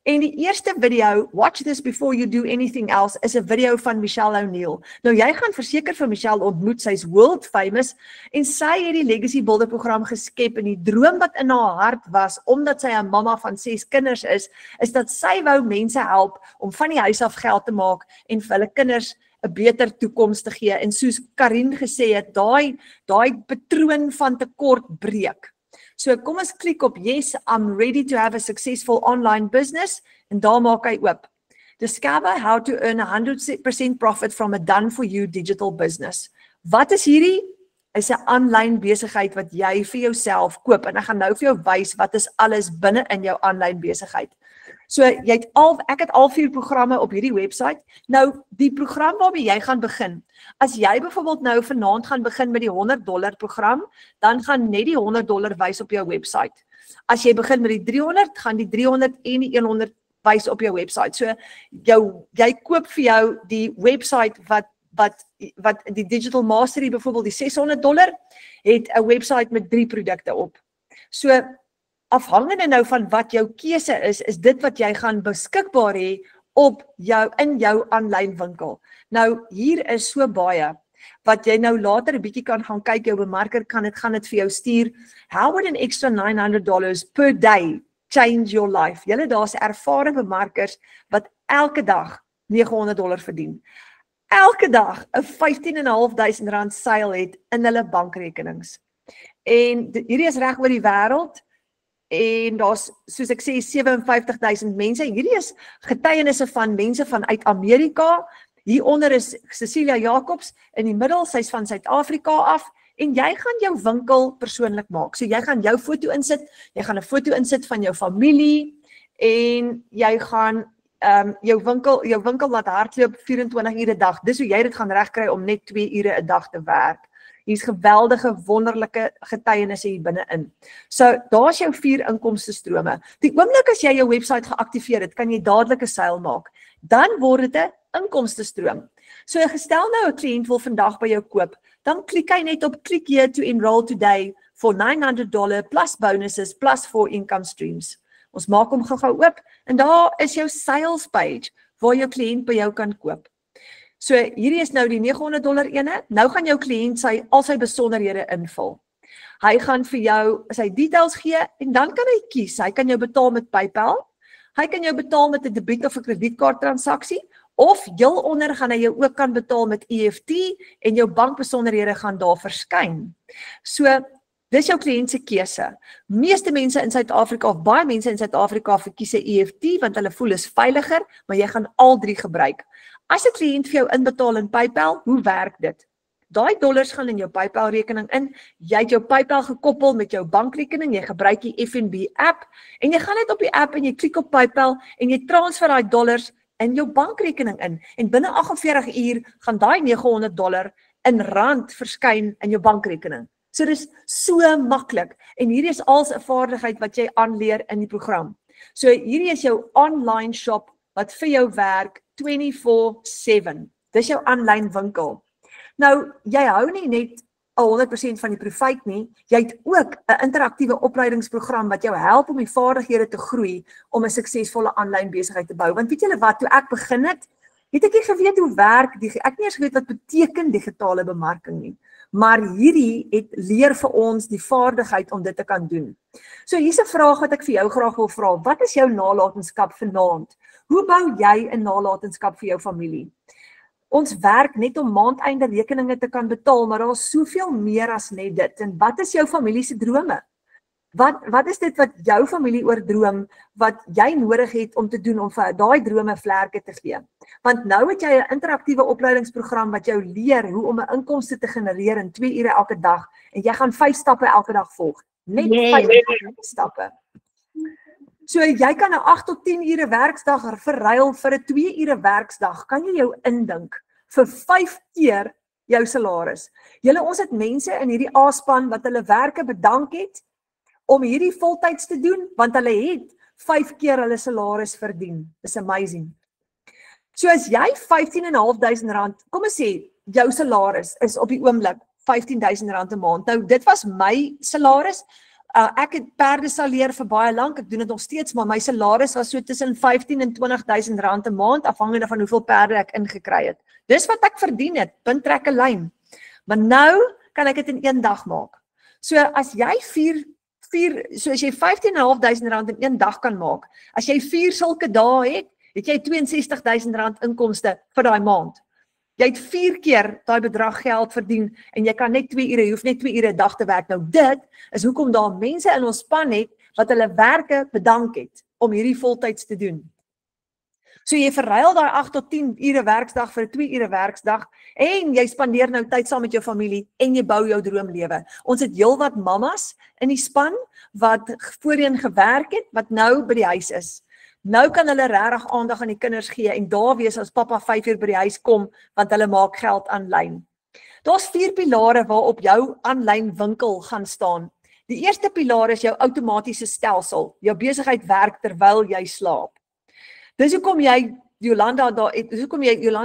En die eerste video, watch this before you do anything else, is 'n video van Michelle O'Neill. Nou jy gaan verseker vir Michelle ontmoet, sy's world famous, en sy het die Legacy Builder program geskep, en die droom wat in haar hart was, omdat sy 'n mamma van 6 kinders is dat sy wou mense help om van die huis af geld te maak, en vir hulle kinders 'n beter toekoms te gee, en soos Karin gesê het, daai patroon van tekort breek. So kom ons klik op yes, I'm ready to have a successful online business, en daar maak hy oop. Discover how to earn 100% profit from a done for you digital business. Wat is hierdie? Is 'n aanlyn besigheid wat jy vir jouself koop, en ek gaan nou vir jou wys wat is alles binne in jou aanlyn besigheid. So ek het al 4 programme op hierdie website. Nou die program waarmee jy gaan begin. As jy byvoorbeeld nou vanaand gaan begin met die $100 program, dan gaan net die $100 wys op jou website. As jy begin met die 300, gaan die 300 en die 100 wys op jou website. So jy koop vir jou die website wat die Digital Mastery byvoorbeeld die $600 het 'n website met 3 produkte op. So afhangende nou van wat jou keuse is dit wat jy gaan beskikbaar hê in jou aanlyn winkel. Nou hier is so baie wat jy nou later 'n bietjie kan gaan kyk, jou bemarker gaan dit vir jou stuur. How would an extra $900 per day change your life? Julle daar's ervare bemarkers wat elke dag $900 verdien. Elke dag 'n R15.500 seil het in hulle bankrekenings. En hierdie is reg oor die wêreld. En daar's, soos ek sê, 57,000 mense. Hierdie is getuienisse van mense vanuit Amerika. Hieronder is Cecilia Jacobs, in die middel, sy's van Suid-Afrika af, en jy gaan jou winkel persoonlik maak. So jy gaan jou foto insit, jy gaan 'n foto insit van jou familie, en jy gaan jou winkel laat hardloop 24 ure 'n dag. Dis hoe jy dit gaan regkry om net 2 ure 'n dag te werk. Hier's geweldige, wonderlike getuienisse hier binne-in. So, daar's jou 4 inkomstestrome. Die oomblik as jy jou website geaktiveer het, kan jy dadelik 'n seil maak. Dan word dit 'n inkomstestroom. So, gestel nou 'n kliënt wil vandag by jou koop, dan klik hy net op click here to enroll today for $900 plus bonuses plus 4 income streams. Ons maak hom gou-gou oop, en daar is jou sales page waar jou kliënt by jou kan koop. So hierdie is nou die $900 ene. Nou gaan jou kliënt al sy besonderhede invul. Hy gaan vir jou sy details gee, en dan kan hy kies. Hy kan jou betaal met PayPal, hy kan jou betaal met 'n debiet of 'n kredietkaart transaksie, of heel onder gaan hy jou ook kan betaal met EFT, en jou bankbesonderhede gaan daar verskyn. So dis jou kliënt se keuse. Meeste mense in Suid-Afrika, of baie mense in Suid-Afrika, verkies 'n EFT want hulle voel is veiliger, maar jy gaan al 3 gebruik. As 'n kliënt vir jou inbetaal in PayPal, hoe werk dit? Daai dollars gaan in jou PayPal rekening in, jy het jou PayPal gekoppel met jou bankrekening, jy gebruik die FNB app, en jy gaan net op die app en jy klik op PayPal, en jy transfer daai dollars in jou bankrekening in, en binne 48 uur gaan daai $900 in rand verskyn in jou bankrekening. So dis so maklik, en hierdie is als 'n vaardigheid wat jy aanleer in die program. So hierdie is jou online shop wat vir jou werk 24/7. Dis jou aanlyn winkel. Nou, jy hou nie net 100% van die profit nie, jy het ook 'n interaktiewe opleidingsprogram wat jou help om die vaardighede te groei om 'n suksesvolle aanlyn besigheid te bou. Want weet julle wat, toe ek begin het ek nie geweet hoe werk ek het nie eens geweet wat beteken digitale bemarking nie. Maar hierdie het leer vir ons die vaardigheid om dit te kan doen. So hier's 'n vraag wat ek vir jou graag wil vra. Wat is jou nalatenskap vanaand? Hoe bou jy 'n nalatenskap vir jou familie? Ons werk net om maandeinde rekeninge te kan betaal, maar daar is soveel meer as net dit. En wat is jou familie se drome? Wat is dit wat jou familie oordroom, wat jy nodig het om te doen om vir daai drome vlerke te gee? Want nou het jy 'n interaktiewe opleidingsprogram wat jou leer hoe om 'n inkomste te genereer in 2 ure elke dag, en jy gaan 5 stappe elke dag volg. Net 5 stappe. So jy kan 'n 8 tot 10 ure werksdag verruil vir 'n 2 ure werksdag. Kan jy jou indink vir 5 keer jou salaris? Ons het mense in hierdie A-span wat hulle werke bedank het om hierdie voltyds te doen, want hulle het 5 keer hulle salaris verdien. Dis amazing. So as jy R15.500, kom ons sê, jou salaris is op die oomblik R15.000 'n maand. Nou, dit was my salaris. Ek het perde saleer vir baie lank, ek doen dit nog steeds, maar my salaris was so tussen R15.000 en R20.000 'n maand, afhangende van hoeveel perde ek ingekry het. Dis wat ek verdien het, punt trek 'n lyn. Maar nou kan ek dit in 1 dag maak. So as jy as jy R15.500 in 1 dag kan maak, as jy 4 sulke dae het jy R62.000 inkomste vir daai maand. Jy het 4 keer daai bedrag geld verdien en jy kan net 2 ure, jy hoef net 2 ure 'n dag te werk. Nou dit is hoekom daar mense in ons span het wat hulle werke bedank het om hierdie voltyds te doen. So jy verruil daai 8 tot 10 ure werksdag vir 'n 2 ure werksdag en jy spandeer nou tyd saam met jou familie en jy bou jou droomlewe. Ons het heelwat mammas in die span wat voorheen gewerk het, wat nou by die huis is. Nou kan hulle regtig aandag aan die kinders gee en daar wees as pappa 5 uur by die huis kom, want hulle maak geld aanlyn. Daar's 4 pilare waarop jou aanlyn winkel gaan staan. Die eerste pilaar is jou outomatiese stelsel. Jou besigheid werk terwyl jy slaap. Dis hoekom Jolanda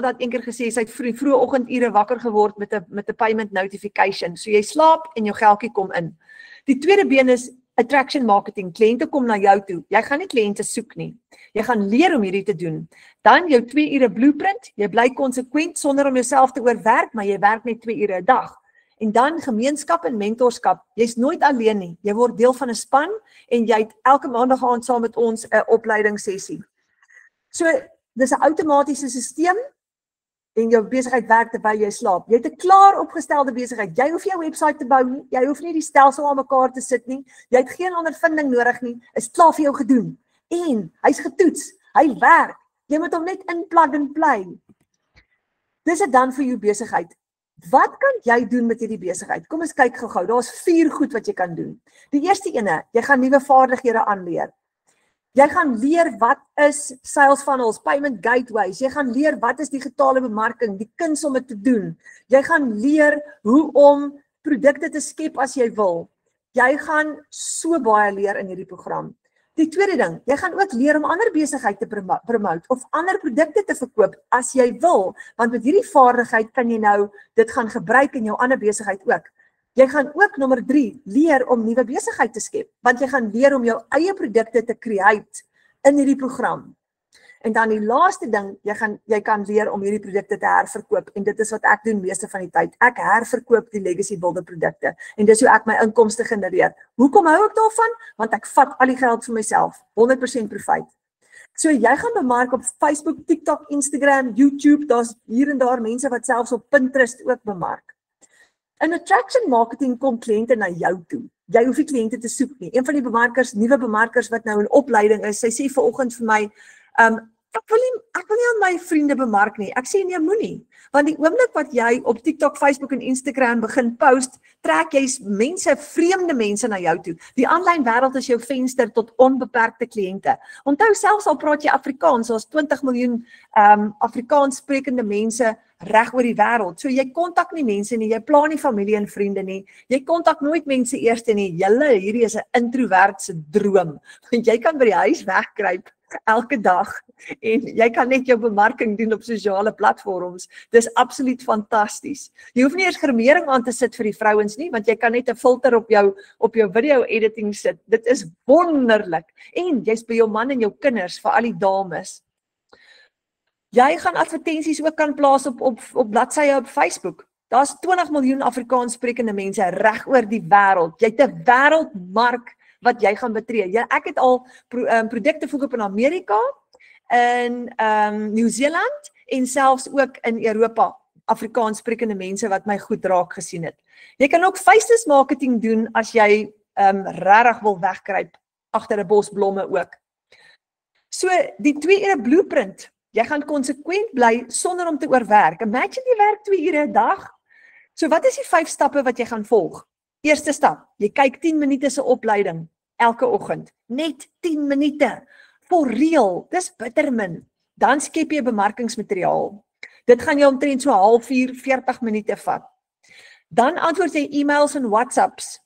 het eendag gesê, sy het vroeë oggendure wakker geword met 'n payment notification. So jy slaap en jou geldjie kom in. Die tweede been is attraction marketing. Kliënte kom na jou toe. Jy gaan nie kliënte soek nie. Jy gaan leer om hierdie te doen. Dan jou 2 ure blueprint. Jy bly konsekwent sonder om jouself te oorwerk, maar jy werk net 2 ure 'n dag. En dan gemeenskap en mentorskap. Jy's nooit alleen nie. Jy word deel van 'n span en jy het elke maandag aand saam met ons 'n opleidingssessie. So, dis 'n outomatiese stelsel en jou besigheid werk terwyl jy slaap. Jy het 'n klaar opgestelde besigheid. Jy hoef jou webwerf te bou nie. Jy hoef nie die stelsel aan mekaar te sit nie. Jy het geen ondervinding nodig nie. Is klaar vir jou gedoen. En hy's getoets. Hy werk. Jy moet hom net inplug en play. Dis dit dan vir jou besigheid. Wat kan jy doen met hierdie besigheid? Kom ons kyk gou-gou. Daar's 4 goed wat jy kan doen. Die eerste ene, jy gaan nuwe vaardighede aanleer. Jy gaan leer wat is sales funnels, payment gateways. Jy gaan leer wat is digitale bemarking, die kuns om dit te doen. Jy gaan leer hoe om produkte te skep as jy wil. Jy gaan so baie leer in hierdie program. Die tweede ding, jy gaan ook leer om ander besigheid te promote of ander produkte te verkoop as jy wil, want met hierdie vaardigheid kan jy nou dit gaan gebruik in jou ander besigheid ook. Jy gaan ook nommer 3 leer om nuwe besigheid te skep, want jy gaan leer om jou eie produkte te create in hierdie program. En dan die laaste ding, jy kan leer om hierdie produkte te herverkoop en dit is wat ek doen meeste van die tyd. Ek herverkoop die Legacy Builder produkte en dis hoe ek my inkomste genereer. Hoekom hou ek daarvan? Want ek vat al die geld vir myself, 100% profit. So jy gaan bemark op Facebook, TikTok, Instagram, YouTube, daar's hier en daar mense wat selfs op Pinterest ook bemark. In attraction marketing kom kliënte na jou toe. Jy hoef nie kliënte te soek nie. Een van die bemarkers, nuwe bemarkers wat nou in opleiding is, sy sê vanoggend vir my, ek wil nie aan my vriende bemark nie. Ek sê nee, moenie. Want die oomblik wat jy op TikTok, Facebook en Instagram begin post, trek jy mense, vreemde mense na jou toe. Die aanlyn wêreld is jou venster tot onbeperkte kliënte. Onthou selfs al praat jy Afrikaans, daar's 20 miljoen Afrikaans sprekende mense reg oor die wêreld. So jy kontak nie mense nie, jy pla nie familie en vriende nie. Jy kontak nooit mense eers nie. Hierdie is 'n introvert se droom. Want jy kan by die huis wegkruip elke dag en jy kan net jou bemarking doen op sosiale platforms. Dis absoluut fantasties. Jy hoef nie eers gremering aan te sit vir die vrouens nie, want jy kan net 'n filter op jou video editing sit. Dit is wonderlik. En jy's by jou man en jou kinders, vir al die dames. Jy gaan advertensies ook kan plaas op bladsye op Facebook. Daar's 20 miljoen Afrikaans sprekende mense reg oor die wêreld. Jy het 'n wêreldmark wat jy gaan betree. Ek het al produkte verkoop in Amerika, in Nieu-Seeland en selfs ook in Europa, Afrikaans sprekende mense wat my goed raak gesien het. Jy kan ook faceless marketing doen as jy regtig wil wegkruip agter 'n bos blomme ook. So die 2 ure blueprint, jy gaan konsekwent bly sonder om te oorwerk. Imagine jy werk 2 ure 'n dag. So wat is die 5 stappe wat jy gaan volg? Eerste stap, jy kyk 10 minute se opleiding elke oggend. Net 10 minute. For real, dis bitter min. Dan skep jy bemarkingsmateriaal. Dit gaan jou omtrent so 0,5 uur, 40 minute vat. Dan antwoord jy e-mails en WhatsApps.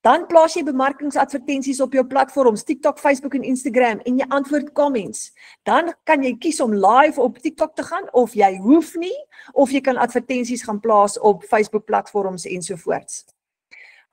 Dan plaas jy bemarkingsadvertensies op jou platforms, TikTok, Facebook en Instagram en jy antwoord comments. Dan kan jy kies om live op TikTok te gaan of jy hoef nie, of jy kan advertensies gaan plaas op Facebook platforms ensovoorts.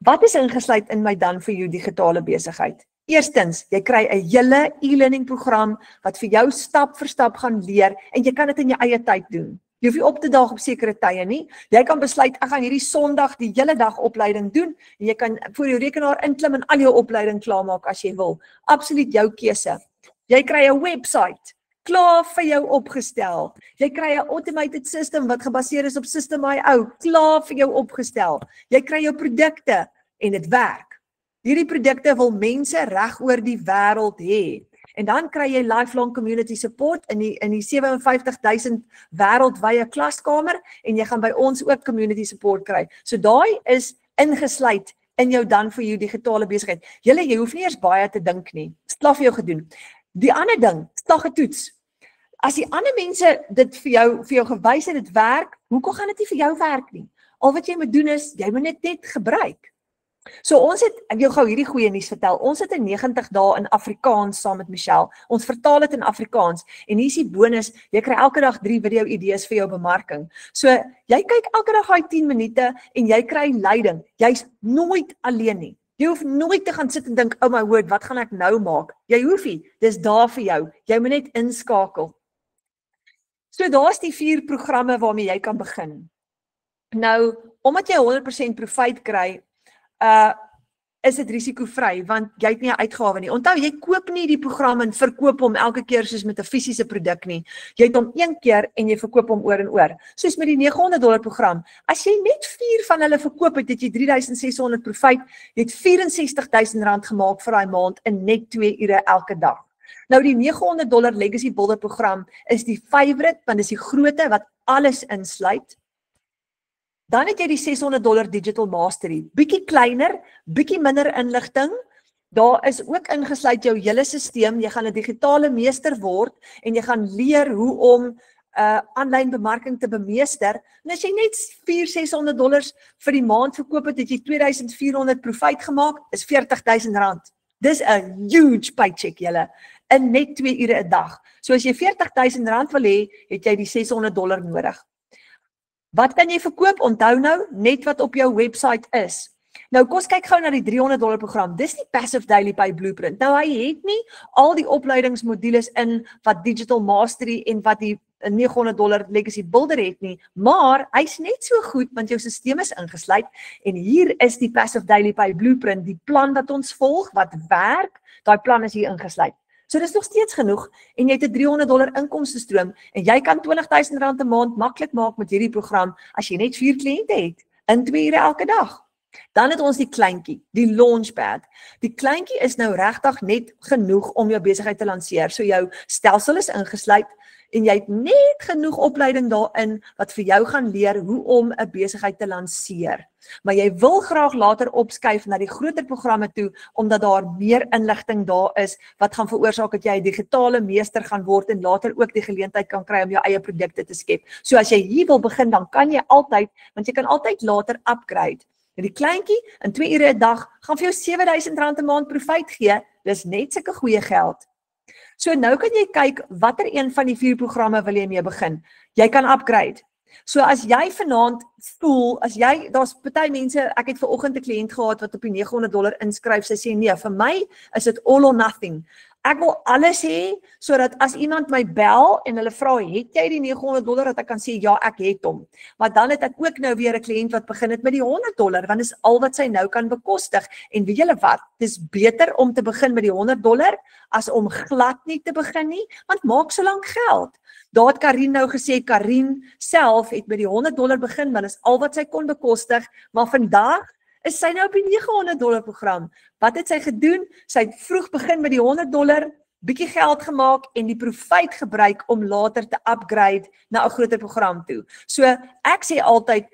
Wat is ingesluit in my Dan for You digitale besigheid? Eerstens, jy kry 'n hele e-learning program wat vir jou stap vir stap gaan leer en jy kan dit in jou eie tyd doen. Jy hoef nie op te daag op sekere tye nie. Jy kan besluit, ek gaan hierdie Sondag die hele dag opleiding doen en jy kan voor jou rekenaar inklim en al jou opleiding klaarmaak as jy wil. Absoluut jou keuse. Jy kry 'n website klaar vir jou opgestel. Jy kry 'n automated system wat gebaseer is op System.io, klaar vir jou opgestel. Jy kry jou produkte en dit werk. Hierdie produkte wil mense reg oor die wêreld hê. En dan kry jy lifelong community support in die 57,000 wêreldwye klaskamer en jy gaan by ons ook community support kry. So daai is ingesluit in jou Dan for You digitale besigheid. Jy hoef nie eers baie te dink nie. Dit is klaar vir jou gedoen. Die ander ding, slag 'n toets. As die ander mense dit vir jou gewys het dit werk, hoekom gaan dit nie vir jou werk nie? Al wat jy moet doen is, jy moet net gebruik. So ons het, ek wil gou hierdie goeie nuus vertel, ons het 'n 90 dae in Afrikaans saam met Michelle, ons vertaal dit in Afrikaans, en hier is die bonus, jy kry elke dag 3 video idees vir jou bemarking. So, jy kyk elke dag daai 10 minute, en jy kry leiding, jy's nooit alleen nie. Jy hoef nooit te gaan sit en dink, oh my word, wat gaan ek nou maak? Jy hoef nie, dis daar vir jou, jy moet net inskakel. So daar's die 4 programme waarmee jy kan begin. Nou, omdat jy 100% profijt kry, is dit risikovry, want jy het nie 'n uitgawe nie. Onthou, jy koop nie die program en verkoop hom elke keer soos met 'n fisiese produk nie. Jy het hom een keer en jy verkoop hom oor en oor. Soos met die $900 program. As jy net 4 van hulle verkoop het, het jy $3,600 profijt, jy het R64,000 gemaak vir daai maand in net 2 ure elke dag. Nou die $900 Legacy Builder program is die favorite, want dis die grootte wat alles insluit. Dan het jy die $600 Digital Mastery, bietjie kleiner, bietjie minder inligting. Daar is ook ingesluit jou hele stelsel, jy gaan 'n digitale meester word en jy gaan leer hoe om aanlyn bemarking te bemeester. En as jy net $400-600 vir die maand verkoop het, het jy $2,400 profijt gemaak, is R40,000. Dis 'n huge paycheck julle, in net 2 ure 'n dag. So as jy R40,000 wil hê, het jy die $600 nodig. Wat kan jy verkoop? Onthou nou, net wat op jou website is. Nou, kom ons kyk gou na die $300 program. Dis die Passive Daily Pay Blueprint. Nou, hy het nie al die opleidingsmodules in wat Digital Mastery en wat die $900 Legacy Builder het nie, maar hy's net so goed, want jou stelsel is ingesluit, en hier is die Passive Daily Pay Blueprint, die plan wat ons volg, wat werk, daai plan is hier ingesluit. So dis nog steeds genoeg, en jy het 'n $300 inkomstestroom, en jy kan R20,000 'n maand maklik maak met hierdie program, as jy net 4 kliënte het, in 2 ure elke dag. Dan het ons die kleintjie, die Launchpad. Die kleintjie is nou regtig net genoeg om jou besigheid te lanseer, so jou stelsel is ingesluit, en jy het net genoeg opleiding daarin, wat vir jou gaan leer hoe om 'n besigheid te lanseer. Maar jy wil graag later opskuif na die groter programme toe, omdat daar meer inligting daar is, wat gaan veroorsaak dat jy 'n digitale meester gaan word, en later ook die geleentheid kan kry om jou eie produkte te skep. So as jy hier wil begin, dan kan jy altyd, want jy kan altyd later upgrade. Die kleintjie, in 2 ure 'n dag, gaan vir jou R7,000 'n maand profijt gee, dis net sulke goeie geld. So nou kan jy kyk, watter een van die 4 programme wil jy mee begin? Jy kan upgrade. So as jy vanaand voel, daar's party mense, ek het vanoggend 'n kliënt gehad wat op die $900 inskryf, sy sê nee, vir my is dit all or nothing. Ek wil alles hê, sodat as iemand my bel en hulle vra, het jy die $900, dat ek kan sê, ja, ek het hom. Maar dan het ek ook nou weer 'n kliënt wat begin het met die $100, want dis al wat sy nou kan bekostig. En weet julle wat, dis beter om te begin met die $100, as om glad nie te begin nie, want maak so lank geld. Daar het Karin nou gesê, Karin self het met die $100 begin, want dis al wat sy kon bekostig, maar vandag is sy nou op die $900 program. Wat het sy gedoen? Sy het vroeg begin met die $100, bietjie geld gemaak en die profijt gebruik om later te upgrade na 'n groter program toe. So ek sê altyd,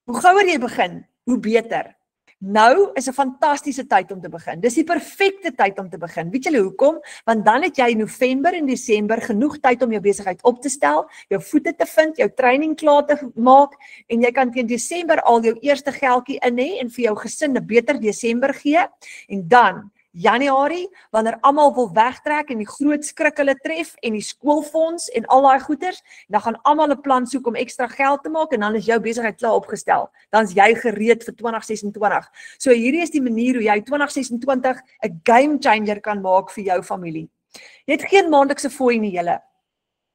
hoe gouer jy begin, hoe beter. Nou is 'n fantastiese tyd om te begin. Dis die perfekte tyd om te begin. Weet julle hoekom? Want dan het jy in November en Desember genoeg tyd om jou besigheid op te stel, jou voete te vind, jou training klaar te maak en jy kan teen Desember al jou eerste geldjie in hê en vir jou gesin 'n beter Desember gee en dan Januarie, wanneer almal wil wegtrek en die groot skrik hulle tref en die skoolfonds en al daai goeders, dan gaan almal 'n plan soek om ekstra geld te maak en dan is jou besigheid klaar opgestel. Dan is jy gereed vir 2026. So hierdie is die manier hoe jy 2026 'n game changer kan maak vir jou familie. Jy het geen maandelikse fooi nie, julle.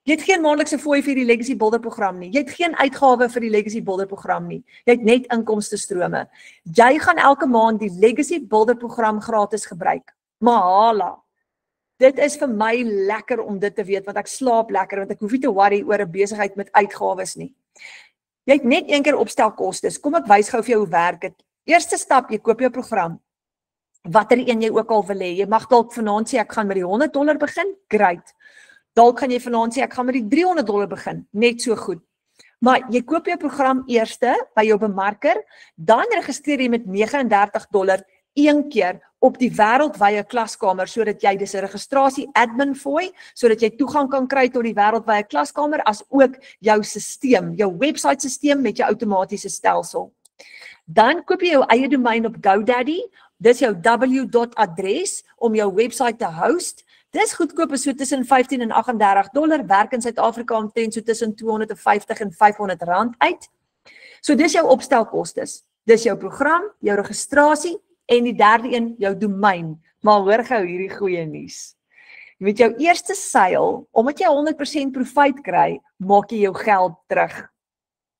Jy het geen maandelikse fooi vir die Legacy Builder program nie. Jy het geen uitgawe vir die Legacy Builder program nie. Jy het net inkomste strome. Jy gaan elke maand die Legacy Builder program gratis gebruik. Mahala. Dit is vir my lekker om dit te weet, want ek slaap lekker, want ek hoef nie te worry oor 'n besigheid met uitgawes nie. Jy het net een keer opstelkostes. Kom ek wys gou vir jou hoe werk dit. Eerste stap, jy koop jou program. Watter een jy ook al wil hê. Jy mag dalk vanaand sê ek gaan met die $100 begin. Great. Dalk gaan jy vanaand sê ek gaan met die $300 begin. Net so goed. Maar jy koop jou program eerste by jou bemarker, dan registreer jy met $39 een keer op die wêreldwye klaskamer sodat jy dis 'n registrasie admin fooi sodat jy toegang kan kry tot die wêreldwye klaskamer as ook jou stelsel, jou webwerf stelsel met jou outomatiese stelsel. Dan koop jy jou eie domein op GoDaddy. Dis jou w.adres om jou webwerf te host. Dis goedkoop is so tussen $15 en $38, werk in Suid-Afrika omtrent so tussen R250 en R500 uit. So dis jou opstelkostes. Dis jou program, jou registrasie en die derde een jou domein. Maar hoor gou hierdie goeie nuus. Met jou eerste seil, omdat jy 100% profijt kry, maak jy jou geld terug.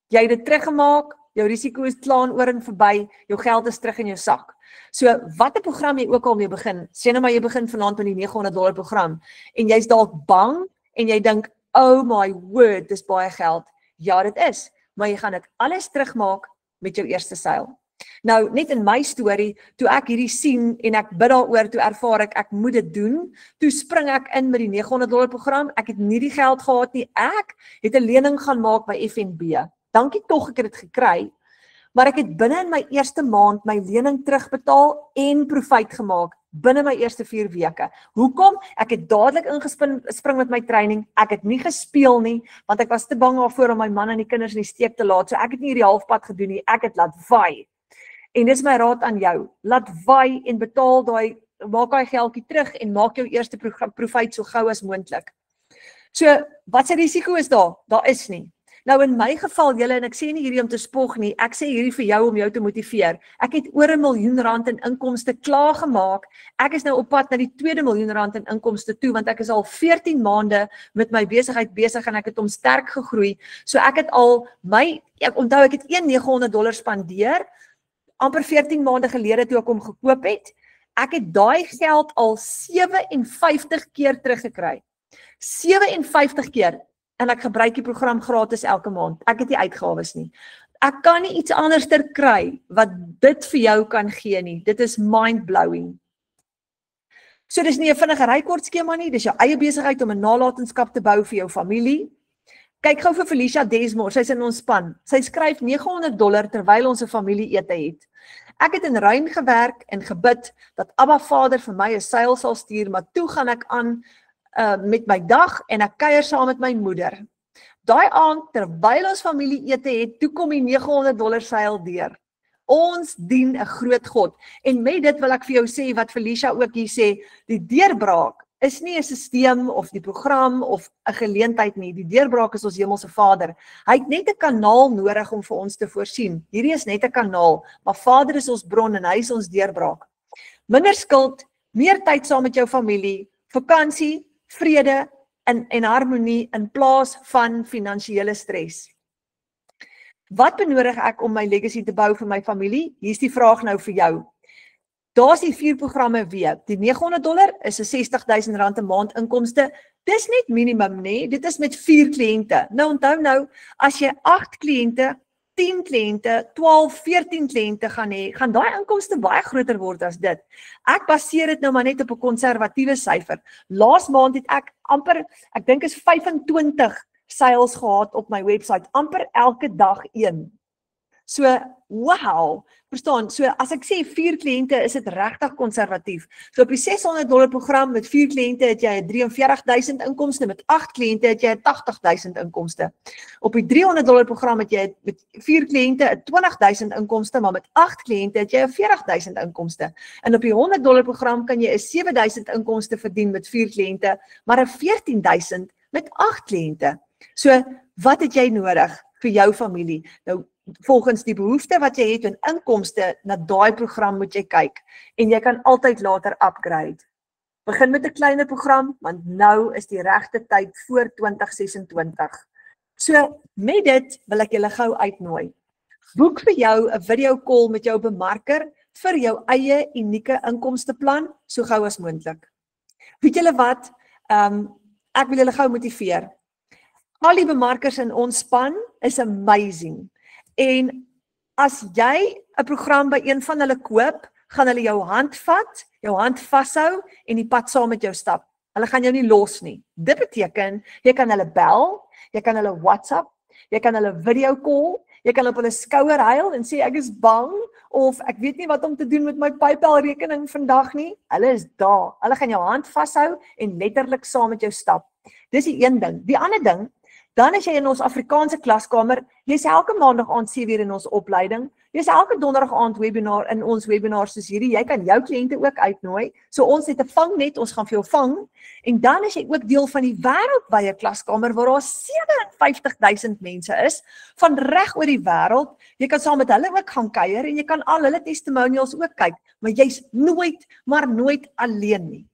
Jy het dit teruggemaak, jou risiko is klaar oor en verby, jou geld is terug in jou sak. So wat 'n program jy ook al mee begin, sê nou maar jy begin vanaand met die $900 program en jy's dalk bang en jy dink, oh my word, dis baie geld. Ja, dit is, maar jy gaan dit alles terugmaak met jou eerste seil. Nou, net in my storie, toe ek hierdie sien en ek bid daaroor, toe ervaar ek moet dit doen, toe spring ek in met die $900 program, ek het nie die geld gehad nie, ek het 'n lening gaan maak by FNB. Dankie tog ek het dit gekry, maar ek het binne in my eerste maand my lening terugbetaal en profijt gemaak, binne my eerste 4 weke. Hoekom? Ek het dadelik ingespring met my training, ek het nie gespeel nie, want ek was te bang daarvoor om my man en die kinders in die steek te laat, so ek het nie hierdie halfpad gedoen nie, ek het laat vaai. En dis my raad aan jou, laat vaai en betaal maak daai geldjie terug en maak jou eerste profijt so gou as moontlik. So, wat se risiko is daar? Daar is nie. Nou in my geval, julle, en ek sê nie hierdie om te spog nie, ek sê hierdie vir jou om jou te motiveer. Ek het oor R1 miljoen in inkomste klaar gemaak. Ek is nou op pad na die tweede R1 miljoen in inkomste toe, want ek is al 14 maande met my besigheid besig en ek het hom sterk gegroei. So ek het al ek onthou ek het $900 spandeer, amper 14 maande gelede toe ek hom gekoop het. Ek het daai geld al 57 keer teruggekry. 57 keer. En ek gebruik die program gratis elke maand. Ek het nie uitgawes nie. Ek kan nie iets anderster kry wat dit vir jou kan gee nie. Dit is mind-blowing. So dis nie 'n vinnige rykort-skema nie, dis jou eie besigheid om 'n nalatenskap te bou vir jou familie. Kyk gou vir Felicia Desmore, sy's in ons span. Sy skryf $900 terwyl ons 'n familieete het. Ek het in Ruin gewerk en gebid dat Abba Vader vir my 'n seil sal stuur, maar toe gaan ek aan met my dag en ek kuier saam met my moeder. Daai aand, terwyl ons familieete het, toe kom die $900 seil deur. Ons dien 'n groot God. En met dit wil ek vir jou sê, wat Felicia ook hier sê, die deurbraak is nie 'n stelsel of die program of 'n geleentheid nie. Die deurbraak is ons hemelse Vader. Hy het net 'n kanaal nodig om vir ons te voorsien. Hierdie is net 'n kanaal, maar Vader is ons bron en hy is ons deurbraak. Minder skuld, meer tyd saam met jou familie, vakansie, vrede en harmonie in plaas van finansiële stres. Wat benodig ek om my legacy te bou vir my familie? Hier is die vraag nou vir jou. Daar's die 4 programme weer. Die $900 is 'n R60,000 'n maand inkomste. Dis net minimum, nee. Dit is met 4 kliënte. Nou onthou nou, as jy 8 kliënte, 10 kliënte, 12, 14 kliënte gaan hê, gaan daai inkomste baie groter word as dit. Ek baseer dit nou maar net op 'n konservatiewe syfer. Laas maand het ek amper, ek dink is 25 sales gehad op my webwerf, amper elke dag een. So, wow, verstaan, so as ek sê 4 kliënte is dit regtig konservatief. So op die $600 program met 4 kliënte het jy 43,000 inkomste, met 8 kliënte het jy 80,000 inkomste. Op die $300 program het jy met 4 kliënte 20,000 inkomste, maar met 8 kliënte het jy 40,000 inkomste. En op die $100 program kan jy 7,000 inkomste verdien met 4 kliënte, maar 14,000 met 8 kliënte. So, wat het jy nodig vir jou familie? Nou, volgens die behoefte wat jy het en inkomste, na daai program moet jy kyk. En jy kan altyd later upgrade. Begin met 'n kleiner program, want nou is die regte tyd voor 2026. So, met dit wil ek julle gou uitnooi. Boek vir jou 'n video call met jou bemarker vir jou eie unieke inkomsteplan, so gou as moontlik. Weet julle wat? Ek wil julle gou motiveer. Al die bemarkers in ons span is amazing. En as jy 'n program by een van hulle koop, gaan hulle jou hand vat, jou hand vashou en die pad saam met jou stap. Hulle gaan jou nie los nie. Dit beteken, jy kan hulle bel, jy kan hulle WhatsApp, jy kan hulle video call, jy kan op hulle skouer huil en sê ek is bang, of ek weet nie wat om te doen met my PayPal rekening vandag nie. Hulle is daar. Hulle gaan jou hand vashou en letterlik saam met jou stap. Dis die een ding. Die ander ding, dan is jy in ons Afrikaanse klaskamer, jy's elke maandag aand 7 in ons opleiding, jy's elke donderdag aand webinar in ons webinar soos hierdie, jy kan jou kliënte ook uitnooi, so ons het 'n vangnet, ons gaan vir jou vang, en dan is jy ook deel van die wêreldwye klaskamer, waar daar 57,000 mense is, van reg oor die wêreld, jy kan saam met hulle ook gaan kuier, en jy kan al hulle testimonials ook kyk, maar jy's nooit, maar nooit alleen nie.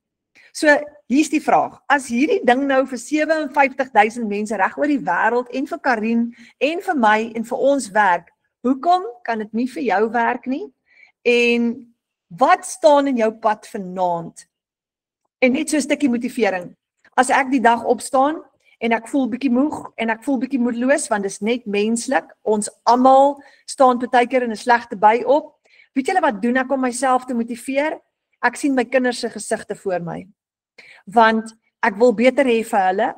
So, hier's die vraag, as hierdie ding nou vir 57,000 mense reg oor die wêreld en vir Karin en vir my en vir ons werk, hoekom kan dit nie vir jou werk nie? En wat staan in jou pad vanaand? En net so 'n stukkie motivering. As ek die dag opstaan en ek voel bietjie moeg en ek voel bietjie moedeloos, want dis net menslik, ons almal staan partykeer in 'n slegte by op. Weet julle wat doen ek om myself te motiveer? Ek sien my kinders se gesigte voor my. Want ek wil beter hê vir hulle,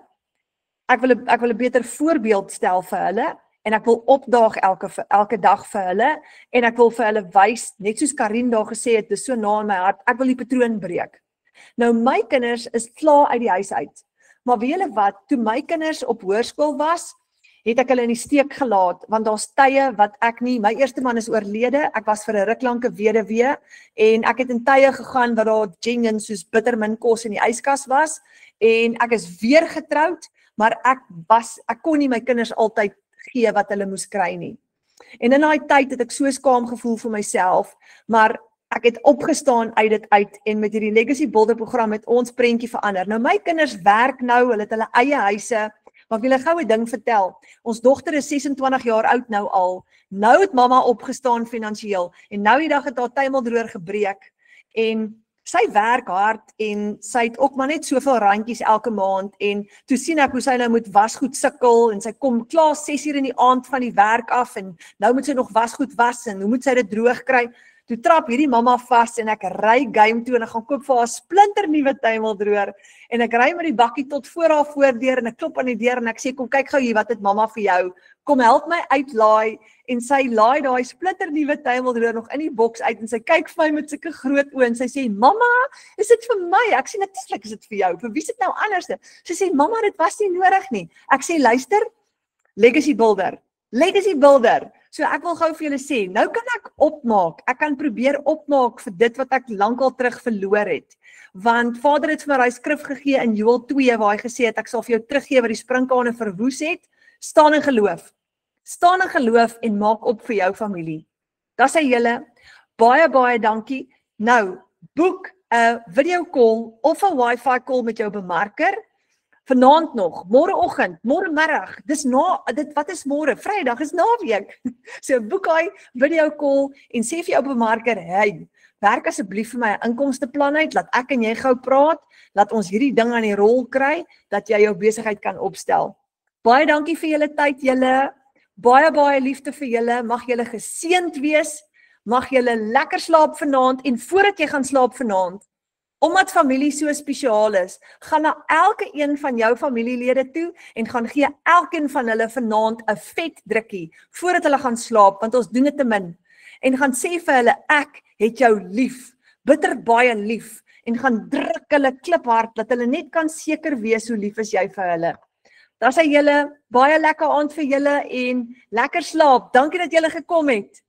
ek wil 'n beter voorbeeld stel vir hulle, en ek wil opdaag elke dag vir hulle, en ek wil vir hulle wys, net soos Karin daar gesê het, dis so na in my hart, ek wil die patroon breek. Nou my kinders is klaar uit die huis uit, maar weet julle wat, toe my kinders op hoërskool was, het ek hulle in die steek gelaat, want daar's tye wat ek nie, my eerste man is oorlede, ek was vir 'n ruk lank 'n weduwee, en ek het in tye gegaan wat daar gin soos bittermin kos in die yskas was, en ek is weer getroud, maar ek kon nie my kinders altyd gee wat hulle moes kry nie. En in daai tyd het ek so skaam gevoel vir myself, maar ek het opgestaan uit dit uit, en met hierdie Legacy Builder program het ons prentjie verander. Nou my kinders werk nou, hulle het hulle eie huise, maar ek wil 'n goue ding vertel. Ons dogter is 26 jaar oud nou al. Nou het mamma opgestaan finansiëel, en nou die dag het haar tuimeldroër gebreek, en sy werk hard, en sy het ook maar net soveel randjies elke maand, en toe sien ek hoe sy nou moet wasgoed sukkel, en sy kom klaar 6 uur in die aand van die werk af, en nou moet sy nog wasgoed was, en hoe moet sy dit droog kry? Toe trap hierdie mamma vas, en ek ry game toe, en ek gaan koop vir haar splinter nuwe tuimeldroër, en ek ry met die bakkie tot voor haar voordeur, en ek klop aan die deur, en ek sê, kom kyk gou hier, wat het mamma vir jou, kom help my uitlaai, en sy laai daai splinter nuwe tuimeldroër nog in die boks uit, en sy kyk vir my met sulke groot oë, en sy sê, mamma, is dit vir my? Ek sê, natuurlik is dit vir jou, vir wie is dit nou anders? Sy sê, mamma, dit was nie nodig nie. Ek sê, luister, Legacy Builder, so ek wil gou vir julle sê, nou kan ek opmaak, ek kan probeer opmaak vir dit wat ek lankal terug verloor het, want Vader het vir my daai skrif gegee in Joël 2, waar hy gesê het, ek sal vir jou teruggee wat die sprinkane verwoes het, staan in geloof en maak op vir jou familie. Dat sê julle, baie dankie. Nou, boek 'n video call of 'n wifi call met jou bemarker, vanaand nog, môreoggend, môremiddag, wat is môre? Vrydag is naweek. So boek hy video call en sê vir jou bemarker, hey, werk asseblief vir my 'n inkomsteplan uit, laat ek en jy gou praat, laat ons hierdie ding aan die rol kry, dat jy jou besigheid kan opstel. Baie dankie vir julle tyd, julle, baie liefde vir julle, mag julle geseënd wees, mag julle lekker slaap vanaand, en voordat jy gaan slaap vanaand, Omdat familie so spesiaal is, gaan na elke een van jou familielede toe en gaan gee elkeen van hulle vanaand 'n vet drukkie voordat hulle gaan slaap, want ons doen dit te min. En gaan sê vir hulle, ek het jou lief, bitter baie lief, en gaan druk hulle kliphard, dat hulle net kan seker wees hoe lief is jy vir hulle. Dan sê julle, baie lekker aand vir julle en lekker slaap. Dankie dat julle gekom het.